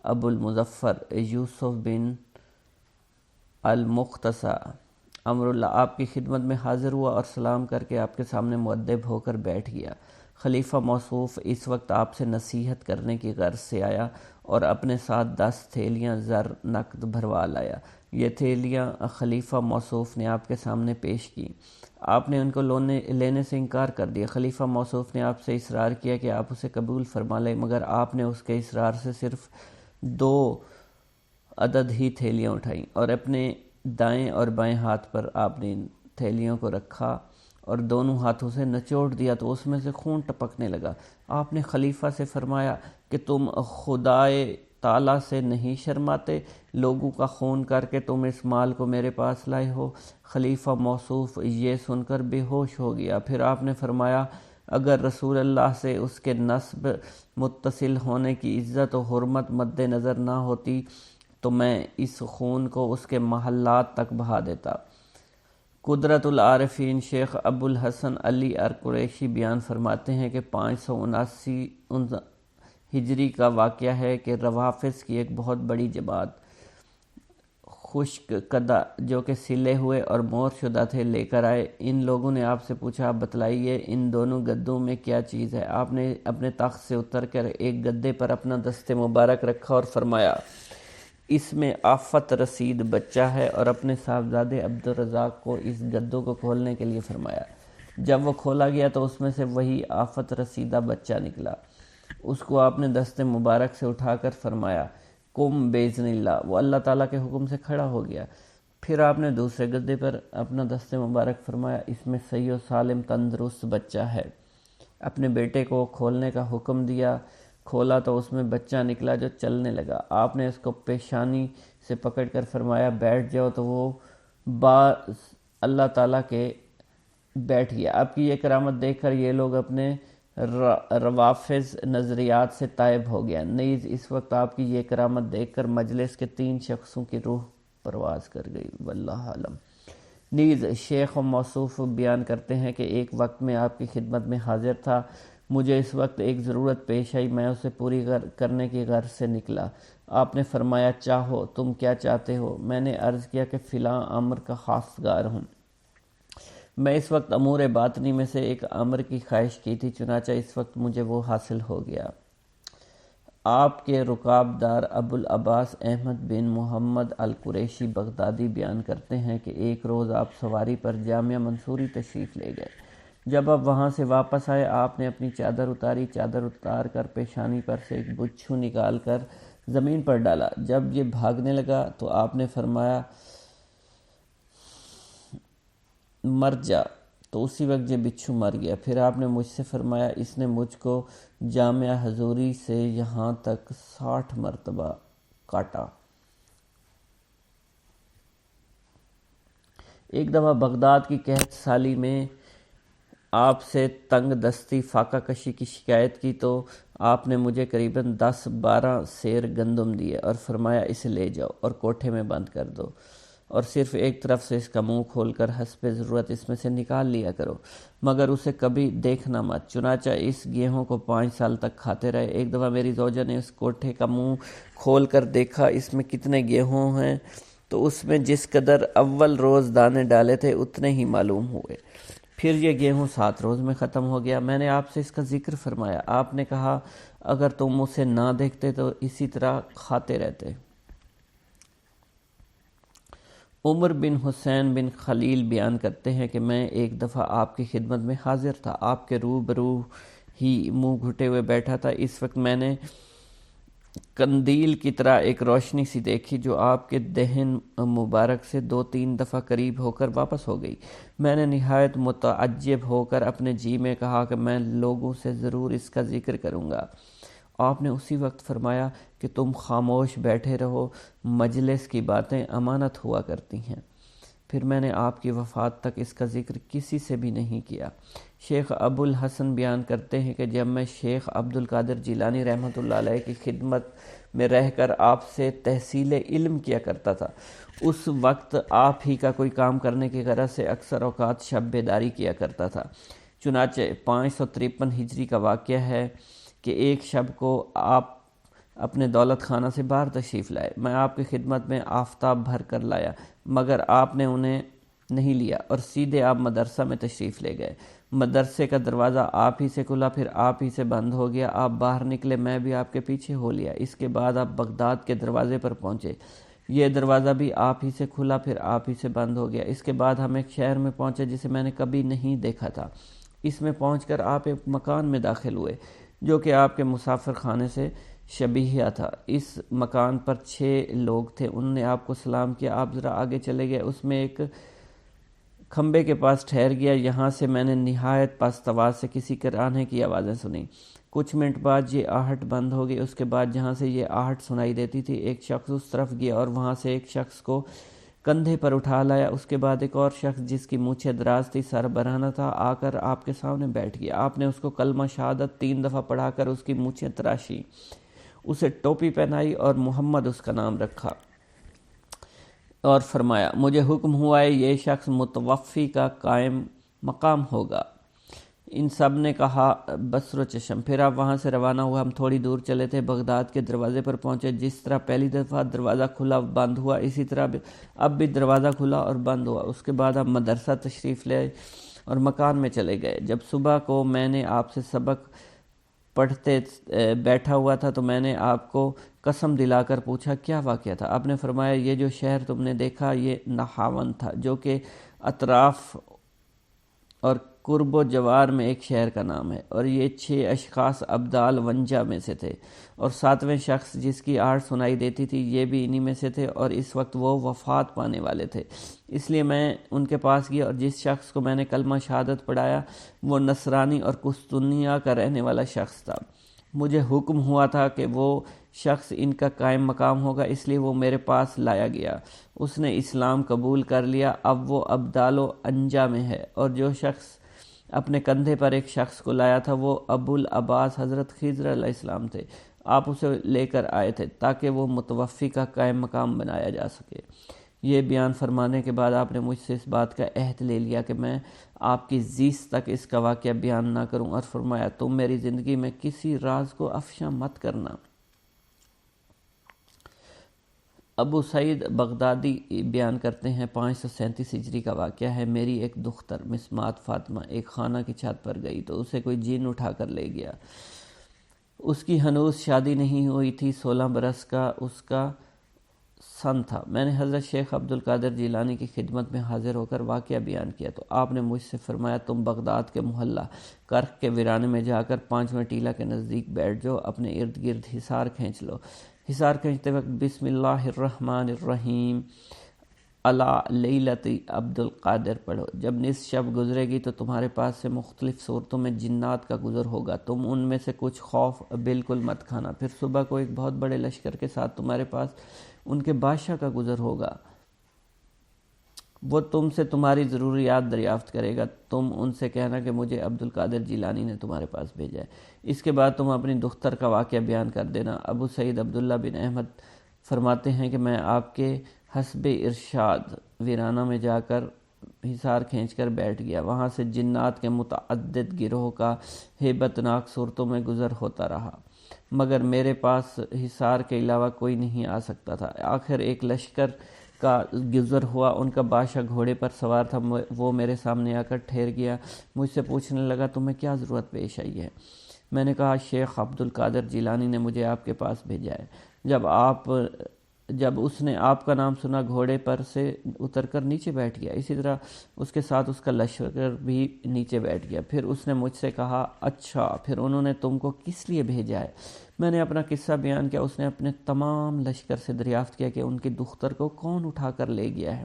ابو المظفر یوسف بن المختصہ امر اللہ آپ کی خدمت میں حاضر ہوا اور سلام کر کے آپ کے سامنے مؤدب ہو کر بیٹھ گیا۔ خلیفہ موصوف اس وقت آپ سے نصیحت کرنے کی غرض سے آیا اور اپنے ساتھ 10 تھیلیاں زر نقد بھروا لایا۔ یہ تھیلیاں خلیفہ موصوف نے آپ کے سامنے پیش کی۔ آپ نے ان کو لینے سے انکار کر دیا۔ خلیفہ موصوف نے آپ سے اصرار کیا کہ آپ اسے قبول فرما لیں، مگر آپ نے اس کے اصرار سے صرف 2 عدد ہی تھیلیاں اٹھائیں اور اپنے دائیں اور بائیں ہاتھ پر آپ نے ان تھیلیوں کو رکھا اور دونوں ہاتھوں سے نچوڑ دیا تو اس میں سے خون ٹپکنے لگا۔ آپ نے خلیفہ سے فرمایا کہ تم خدائے تعالیٰ سے نہیں شرماتے؟ لوگوں کا خون کر کے تم اس مال کو میرے پاس لائے ہو۔ خلیفہ موصوف یہ سن کر بے ہوش ہو گیا۔ پھر آپ نے فرمایا، اگر رسول اللہ سے اس کے نسب متصل ہونے کی عزت و حرمت مد نظر نہ ہوتی تو میں اس خون کو اس کے محلات تک بہا دیتا۔ قدرت العارفین شیخ ابو الحسن علی ارقریشی بیان فرماتے ہیں کہ 579 ہجری کا واقعہ ہے کہ روافظ کی ایک بہت بڑی جماعت خشک کدہ جو کہ سلے ہوئے اور مور شدہ تھے لے کر آئے۔ ان لوگوں نے آپ سے پوچھا، آپ بتلائیے ان دونوں گدوں میں کیا چیز ہے؟ آپ نے اپنے تخت سے اتر کر ایک گدے پر اپنا دست مبارک رکھا اور فرمایا، اس میں آفت رسید بچہ ہے، اور اپنے صاحبزادے عبدالرزاق کو اس گدوں کو کھولنے کے لیے فرمایا۔ جب وہ کھولا گیا تو اس میں سے وہی آفت رسیدہ بچہ نکلا۔ اس کو آپ نے دست مبارک سے اٹھا کر فرمایا، قم باذن اللہ، وہ اللہ تعالیٰ کے حکم سے کھڑا ہو گیا۔ پھر آپ نے دوسرے گدے پر اپنا دست مبارک فرمایا، اس میں صحیح و سالم تندرست بچہ ہے۔ اپنے بیٹے کو کھولنے کا حکم دیا، کھولا تو اس میں بچہ نکلا جو چلنے لگا۔ آپ نے اس کو پیشانی سے پکڑ کر فرمایا، بیٹھ جاؤ، تو وہ اللہ تعالیٰ کے بیٹھ گیا۔ آپ کی یہ کرامت دیکھ کر یہ لوگ اپنے روافظ نظریات سے تائب ہو گیا۔ نیز اس وقت آپ کی یہ کرامت دیکھ کر مجلس کے 3 شخصوں کی روح پرواز کر گئی، واللہ عالم۔ نیز شیخ و موصوف بیان کرتے ہیں کہ ایک وقت میں آپ کی خدمت میں حاضر تھا، مجھے اس وقت ایک ضرورت پیش آئی، میں اسے پوری کرنے کی غرض سے نکلا۔ آپ نے فرمایا، چاہو، تم کیا چاہتے ہو؟ میں نے عرض کیا کہ فلاں امر کا خواستگار ہوں۔ میں اس وقت امور باطنی میں سے ایک امر کی خواہش کی تھی، چنانچہ اس وقت مجھے وہ حاصل ہو گیا۔ آپ کے رکابدار ابو العباس احمد بن محمد القریشی بغدادی بیان کرتے ہیں کہ ایک روز آپ سواری پر جامعہ منصوری تشریف لے گئے۔ جب آپ وہاں سے واپس آئے، آپ نے اپنی چادر اتاری، چادر اتار کر پیشانی پر سے ایک بچھو نکال کر زمین پر ڈالا۔ جب یہ بھاگنے لگا تو آپ نے فرمایا مر جا، تو اسی وقت یہ بچھو مر گیا۔ پھر آپ نے مجھ سے فرمایا اس نے مجھ کو جامعہ حضوری سے یہاں تک 60 مرتبہ کاٹا۔ ایک دفعہ بغداد کی قحط سالی میں آپ سے تنگ دستی فاقہ کشی کی شکایت کی تو آپ نے مجھے قریباً 10-12 سیر گندم دیے اور فرمایا اسے لے جاؤ اور کوٹھے میں بند کر دو، اور صرف ایک طرف سے اس کا منہ کھول کر حسب ضرورت اس میں سے نکال لیا کرو، مگر اسے کبھی دیکھنا مت۔ چنانچہ اس گیہوں کو 5 سال تک کھاتے رہے۔ ایک دفعہ میری زوجہ نے اس کوٹھے کا منہ کھول کر دیکھا اس میں کتنے گیہوں ہیں، تو اس میں جس قدر اول روز دانے ڈالے تھے اتنے ہی معلوم ہوئے۔ پھر یہ گیہوں 7 روز میں ختم ہو گیا۔ میں نے آپ سے اس کا ذکر فرمایا، آپ نے کہا اگر تم اسے نہ دیکھتے تو اسی طرح کھاتے رہتے۔ عمر بن حسین بن خلیل بیان کرتے ہیں کہ میں ایک دفعہ آپ کی خدمت میں حاضر تھا، آپ کے روبرو ہی منہ گھٹے ہوئے بیٹھا تھا۔ اس وقت میں نے قندیل کی طرح ایک روشنی سی دیکھی جو آپ کے دہن مبارک سے 2-3 دفعہ قریب ہو کر واپس ہو گئی۔ میں نے نہایت متعجب ہو کر اپنے جی میں کہا کہ میں لوگوں سے ضرور اس کا ذکر کروں گا۔ آپ نے اسی وقت فرمایا کہ تم خاموش بیٹھے رہو، مجلس کی باتیں امانت ہوا کرتی ہیں۔ پھر میں نے آپ کی وفات تک اس کا ذکر کسی سے بھی نہیں کیا۔ شیخ ابو الحسن بیان کرتے ہیں کہ جب میں شیخ عبد القادر جیلانی رحمۃ اللہ علیہ کی خدمت میں رہ کر آپ سے تحصیل علم کیا کرتا تھا، اس وقت آپ ہی کا کوئی کام کرنے کی غرض سے اکثر اوقات شب بیداری کیا کرتا تھا۔ چنانچہ 553 ہجری کا واقعہ ہے کہ ایک شب کو آپ اپنے دولت خانہ سے باہر تشریف لائے۔ میں آپ کی خدمت میں آفتاب بھر کر لایا، مگر آپ نے انہیں نہیں لیا اور سیدھے آپ مدرسہ میں تشریف لے گئے۔ مدرسے کا دروازہ آپ ہی سے کھلا پھر آپ ہی سے بند ہو گیا۔ آپ باہر نکلے، میں بھی آپ کے پیچھے ہو لیا۔ اس کے بعد آپ بغداد کے دروازے پر پہنچے، یہ دروازہ بھی آپ ہی سے کھلا پھر آپ ہی سے بند ہو گیا۔ اس کے بعد ہم ایک شہر میں پہنچے جسے میں نے کبھی نہیں دیکھا تھا۔ اس میں پہنچ کر آپ ایک مکان میں داخل ہوئے جو کہ آپ کے مسافر خانے سے شبیہ تھا۔ اس مکان پر 6 لوگ تھے، انہوں نے آپ کو سلام کیا، آپ ذرا آگے چلے گئے، اس میں ایک کھمبے کے پاس ٹھہر گیا۔ یہاں سے میں نے نہایت پست آواز سے کسی کرانے کی آوازیں سنی۔ کچھ منٹ بعد یہ آہٹ بند ہو گئی۔ اس کے بعد جہاں سے یہ آہٹ سنائی دیتی تھی ایک شخص اس طرف گیا اور وہاں سے ایک شخص کو کندھے پر اٹھا لایا۔ اس کے بعد ایک اور شخص جس کی مونچھیں دراز تھی، سر برہنہ تھا، آ کر آپ کے سامنے بیٹھ گیا۔ آپ نے اس کو کلمہ شہادت 3 دفعہ پڑھا کر اس کی مونچھیں تراشی، اسے ٹوپی پہنائی اور محمد اس کا نام رکھا اور فرمایا مجھے حکم ہوا ہے یہ شخص متوفی کا قائم مقام ہوگا۔ ان سب نے کہا بصر و چشم۔ پھر آپ وہاں سے روانہ ہوا۔ ہم تھوڑی دور چلے تھے، بغداد کے دروازے پر پہنچے۔ جس طرح پہلی دفعہ دروازہ کھلا بند ہوا، اسی طرح اب بھی دروازہ کھلا اور بند ہوا۔ اس کے بعد ہم مدرسہ تشریف لے اور مکان میں چلے گئے۔ جب صبح کو میں نے آپ سے سبق پڑھتے بیٹھا ہوا تھا تو میں نے آپ کو قسم دلا کر پوچھا کیا واقعہ تھا؟ آپ نے فرمایا یہ جو شہر تم نے دیکھا یہ نہاون تھا، جو کہ اطراف اور قرب و جوار میں ایک شہر کا نام ہے، اور یہ 6 اشخاص ابدال ونجا میں سے تھے، اور 7ویں شخص جس کی آہٹ سنائی دیتی تھی یہ بھی انہی میں سے تھے، اور اس وقت وہ وفات پانے والے تھے۔ اس لیے میں ان کے پاس گیا اور جس شخص کو میں نے کلمہ شہادت پڑھایا وہ نصرانی اور قسطنطنیہ کا رہنے والا شخص تھا۔ مجھے حکم ہوا تھا کہ وہ شخص ان کا قائم مقام ہوگا، اس لیے وہ میرے پاس لایا گیا۔ اس نے اسلام قبول کر لیا، اب وہ ابدال و انجا میں ہے۔ اور جو شخص اپنے کندھے پر ایک شخص کو لایا تھا وہ ابو العباس حضرت خضر علیہ السلام تھے، آپ اسے لے کر آئے تھے تاکہ وہ متوفی کا قائم مقام بنایا جا سکے۔ یہ بیان فرمانے کے بعد آپ نے مجھ سے اس بات کا عہد لے لیا کہ میں آپ کی زیست تک اس کا واقعہ بیان نہ کروں، اور فرمایا تم میری زندگی میں کسی راز کو افشا مت کرنا۔ ابو سعید بغدادی بیان کرتے ہیں 537 ہجری کا واقعہ ہے، میری ایک دختر مسمات فاطمہ ایک خانہ کی چھت پر گئی تو اسے کوئی جن اٹھا کر لے گیا۔ اس کی ہنوز شادی نہیں ہوئی تھی، 16 برس کا اس کا سن تھا۔ میں نے حضرت شیخ عبد القادر جیلانی کی خدمت میں حاضر ہو کر واقعہ بیان کیا تو آپ نے مجھ سے فرمایا تم بغداد کے محلہ کرخ کے ویرانے میں جا کر 5ویں ٹیلہ کے نزدیک بیٹھ جاؤ، اپنے ارد گرد حصار کھینچ لو۔ حصار کھینچتے وقت بسم اللہ الرحمن الرحیم علی لیلۃ عبد القادر پڑھو۔ جب نصف شب گزرے گی تو تمہارے پاس سے مختلف صورتوں میں جنات کا گزر ہوگا، تم ان میں سے کچھ خوف بالکل مت کھانا۔ پھر صبح کو ایک بہت بڑے لشکر کے ساتھ تمہارے پاس ان کے بادشاہ کا گزر ہوگا، وہ تم سے تمہاری ضروریات دریافت کرے گا، تم ان سے کہنا کہ مجھے عبد القادر جیلانی نے تمہارے پاس بھیجا ہے۔ اس کے بعد تم اپنی دختر کا واقعہ بیان کر دینا۔ ابو سعید عبداللہ بن احمد فرماتے ہیں کہ میں آپ کے حسب ارشاد ویرانہ میں جا کر حصار کھینچ کر بیٹھ گیا، وہاں سے جنات کے متعدد گروہ کا ہیبت ناک صورتوں میں گزر ہوتا رہا، مگر میرے پاس حصار کے علاوہ کوئی نہیں آ سکتا تھا۔ آخر ایک لشکر کا گزر ہوا، ان کا بادشاہ گھوڑے پر سوار تھا، وہ میرے سامنے آ کر ٹھہر گیا، مجھ سے پوچھنے لگا تمہیں کیا ضرورت پیش آئی ہے؟ میں نے کہا شیخ عبد القادر جیلانی نے مجھے آپ کے پاس بھیجا ہے۔ جب اس نے آپ کا نام سنا گھوڑے پر سے اتر کر نیچے بیٹھ گیا، اسی طرح اس کے ساتھ اس کا لشکر بھی نیچے بیٹھ گیا۔ پھر اس نے مجھ سے کہا اچھا پھر انہوں نے تم کو کس لیے بھیجا ہے؟ میں نے اپنا قصہ بیان کیا۔ اس نے اپنے تمام لشکر سے دریافت کیا کہ ان کی دختر کو کون اٹھا کر لے گیا ہے،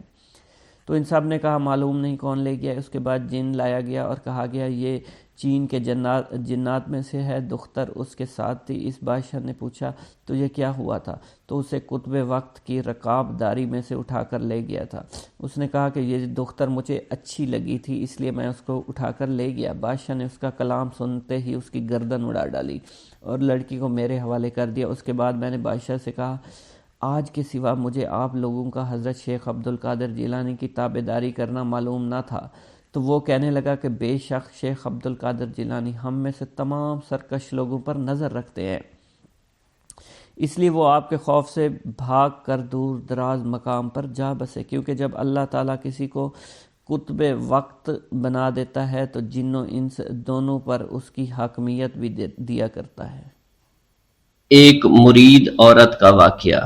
تو ان سب نے کہا معلوم نہیں کون لے گیا۔ اس کے بعد جن لایا گیا اور کہا گیا یہ چین کے جنات میں سے ہے، دختر اس کے ساتھ تھی۔ اس بادشاہ نے پوچھا تجھے کیا ہوا تھا؟ تو اسے قطب وقت کی رکاب داری میں سے اٹھا کر لے گیا تھا۔ اس نے کہا کہ یہ دختر مجھے اچھی لگی تھی اس لیے میں اس کو اٹھا کر لے گیا۔ بادشاہ نے اس کا کلام سنتے ہی اس کی گردن اڑا ڈالی اور لڑکی کو میرے حوالے کر دیا۔ اس کے بعد میں نے بادشاہ سے کہا آج کے سوا مجھے آپ لوگوں کا حضرت شیخ عبد القادر جیلانی کی تابعداری کرنا معلوم نہ تھا، تو وہ کہنے لگا کہ بے شک شیخ عبد القادر جیلانی ہم میں سے تمام سرکش لوگوں پر نظر رکھتے ہیں، اس لیے وہ آپ کے خوف سے بھاگ کر دور دراز مقام پر جا بسے، کیونکہ جب اللہ تعالیٰ کسی کو قطب وقت بنا دیتا ہے تو جن و انس دونوں پر اس کی حاکمیت بھی دیا کرتا ہے۔ ایک مرید عورت کا واقعہ۔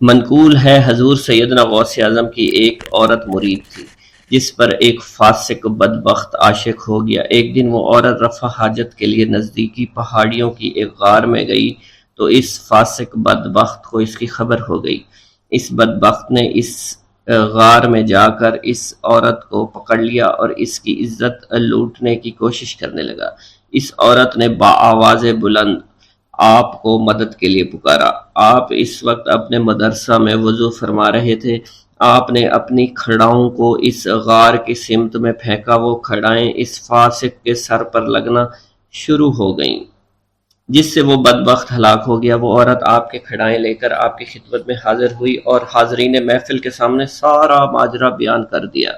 منقول ہے حضور سیدنا غوث اعظم کی ایک عورت مرید تھی جس پر ایک فاسق بدبخت عاشق ہو گیا۔ ایک دن وہ عورت رفع حاجت کے لیے نزدیکی پہاڑیوں کی ایک غار میں گئی تو اس فاسق بدبخت کو اس کی خبر ہو گئی۔ اس بدبخت نے اس غار میں جا کر اس عورت کو پکڑ لیا اور اس کی عزت لوٹنے کی کوشش کرنے لگا۔ اس عورت نے بآواز بلند آپ کو مدد کے لیے پکارا۔ آپ اس وقت اپنے مدرسہ میں وضو فرما رہے تھے۔ آپ نے اپنی کھڑاؤں کو اس غار کی سمت میں پھینکا، وہ کھڑائیں اس فاسق کے سر پر لگنا شروع ہو گئیں جس سے وہ بدبخت ہلاک ہو گیا۔ وہ عورت آپ کے کھڑائیں لے کر آپ کی خدمت میں حاضر ہوئی اور حاضرین محفل کے سامنے سارا ماجرا بیان کر دیا۔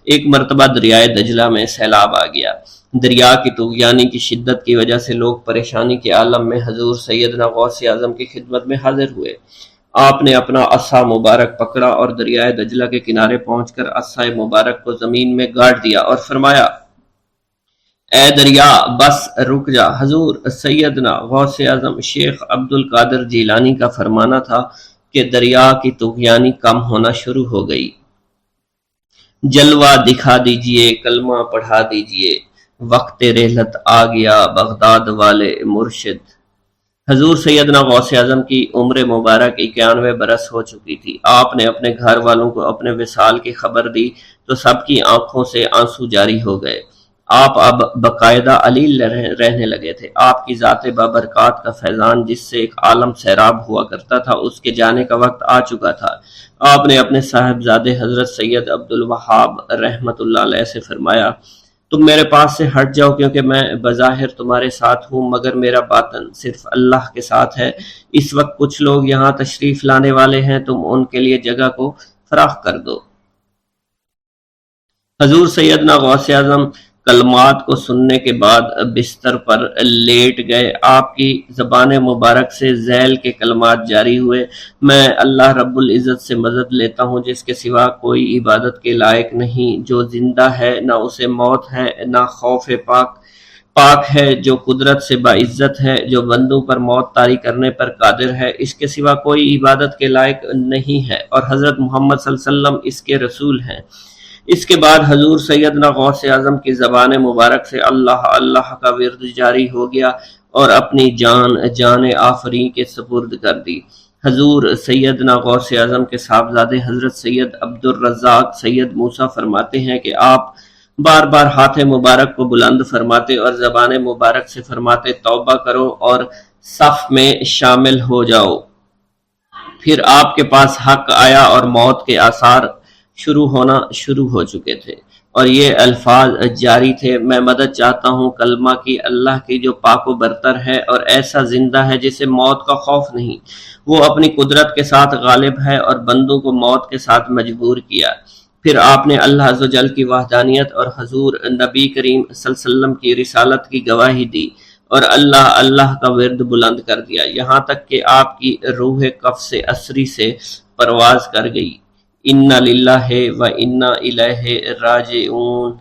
ایک مرتبہ دریائے دجلہ میں سیلاب آ گیا۔ دریا کی طغیانی کی شدت کی وجہ سے لوگ پریشانی کے عالم میں حضور سیدنا غوث اعظم کی خدمت میں حاضر ہوئے۔ آپ نے اپنا عصا مبارک پکڑا اور دریائے دجلہ کے کنارے پہنچ کر عصا مبارک کو زمین میں گاڑ دیا اور فرمایا اے دریا بس رک جا۔ حضور سیدنا غوث اعظم شیخ عبد القادر جیلانی کا فرمانا تھا کہ دریا کی طغیانی کم ہونا شروع ہو گئی، جلوہ دکھا دیجئے، کلمہ پڑھا دیجئے، وقت رحلت آ گیا بغداد والے مرشد۔ حضور سیدنا غوث اعظم کی عمر مبارک 91 برس ہو چکی تھی۔ آپ نے اپنے گھر والوں کو اپنے وصال کی خبر دی تو سب کی آنکھوں سے آنسو جاری ہو گئے۔ آپ اب باقاعدہ علیل رہنے لگے تھے۔ آپ کی ذات بابرکات کا فیضان جس سے ایک عالم سیراب ہوا کرتا تھا اس کے جانے کا وقت آ چکا تھا۔ آپ نے اپنے صاحبزادے حضرت سید عبد الوہاب رحمۃ اللہ علیہ سے فرمایا تم میرے پاس سے ہٹ جاؤ کیونکہ میں بظاہر تمہارے ساتھ ہوں مگر میرا باطن صرف اللہ کے ساتھ ہے۔ اس وقت کچھ لوگ یہاں تشریف لانے والے ہیں، تم ان کے لیے جگہ کو فراخ کر دو۔ حضور سیدنا غوث اعظم کلمات کو سننے کے بعد بستر پر لیٹ گئے۔ آپ کی زبان مبارک سے ذیل کے کلمات جاری ہوئے، میں اللہ رب العزت سے مدد لیتا ہوں جس کے سوا کوئی عبادت کے لائق نہیں، جو زندہ ہے نہ اسے موت ہے نہ خوف پاک ہے، جو قدرت سے باعزت ہے، جو بندوں پر موت طاری کرنے پر قادر ہے، اس کے سوا کوئی عبادت کے لائق نہیں ہے، اور حضرت محمد صلی اللہ علیہ وسلم اس کے رسول ہیں۔ اس کے بعد حضور سیدنا غوث اعظم کی زبان مبارک سے اللہ اللہ کا ورد جاری ہو گیا اور اپنی جان آفریں کے سپرد کر دی۔ حضور سیدنا غوث اعظم کے صاحبزادے حضرت سید عبد الرزاق سید موسیٰ فرماتے ہیں کہ آپ بار بار ہاتھ مبارک کو بلند فرماتے اور زبان مبارک سے فرماتے توبہ کرو اور صف میں شامل ہو جاؤ۔ پھر آپ کے پاس حق آیا اور موت کے آثار ہونا شروع ہو چکے تھے، اور یہ الفاظ جاری تھے: میں مدد چاہتا ہوں کلمہ کی، اللہ کی جو پاک و برتر ہے اور ایسا زندہ ہے جسے موت کا خوف نہیں، وہ اپنی قدرت کے ساتھ غالب ہے اور بندوں کو موت کے ساتھ مجبور کیا۔ پھر آپ نے اللہ عز و جل کی وحدانیت اور حضور نبی کریم صلی اللہ علیہ وسلم کی رسالت کی گواہی دی اور اللہ اللہ کا ورد بلند کر دیا، یہاں تک کہ آپ کی روح قفس عصری سے پرواز کر گئی۔ انا للہ و انا الیہ راجعون۔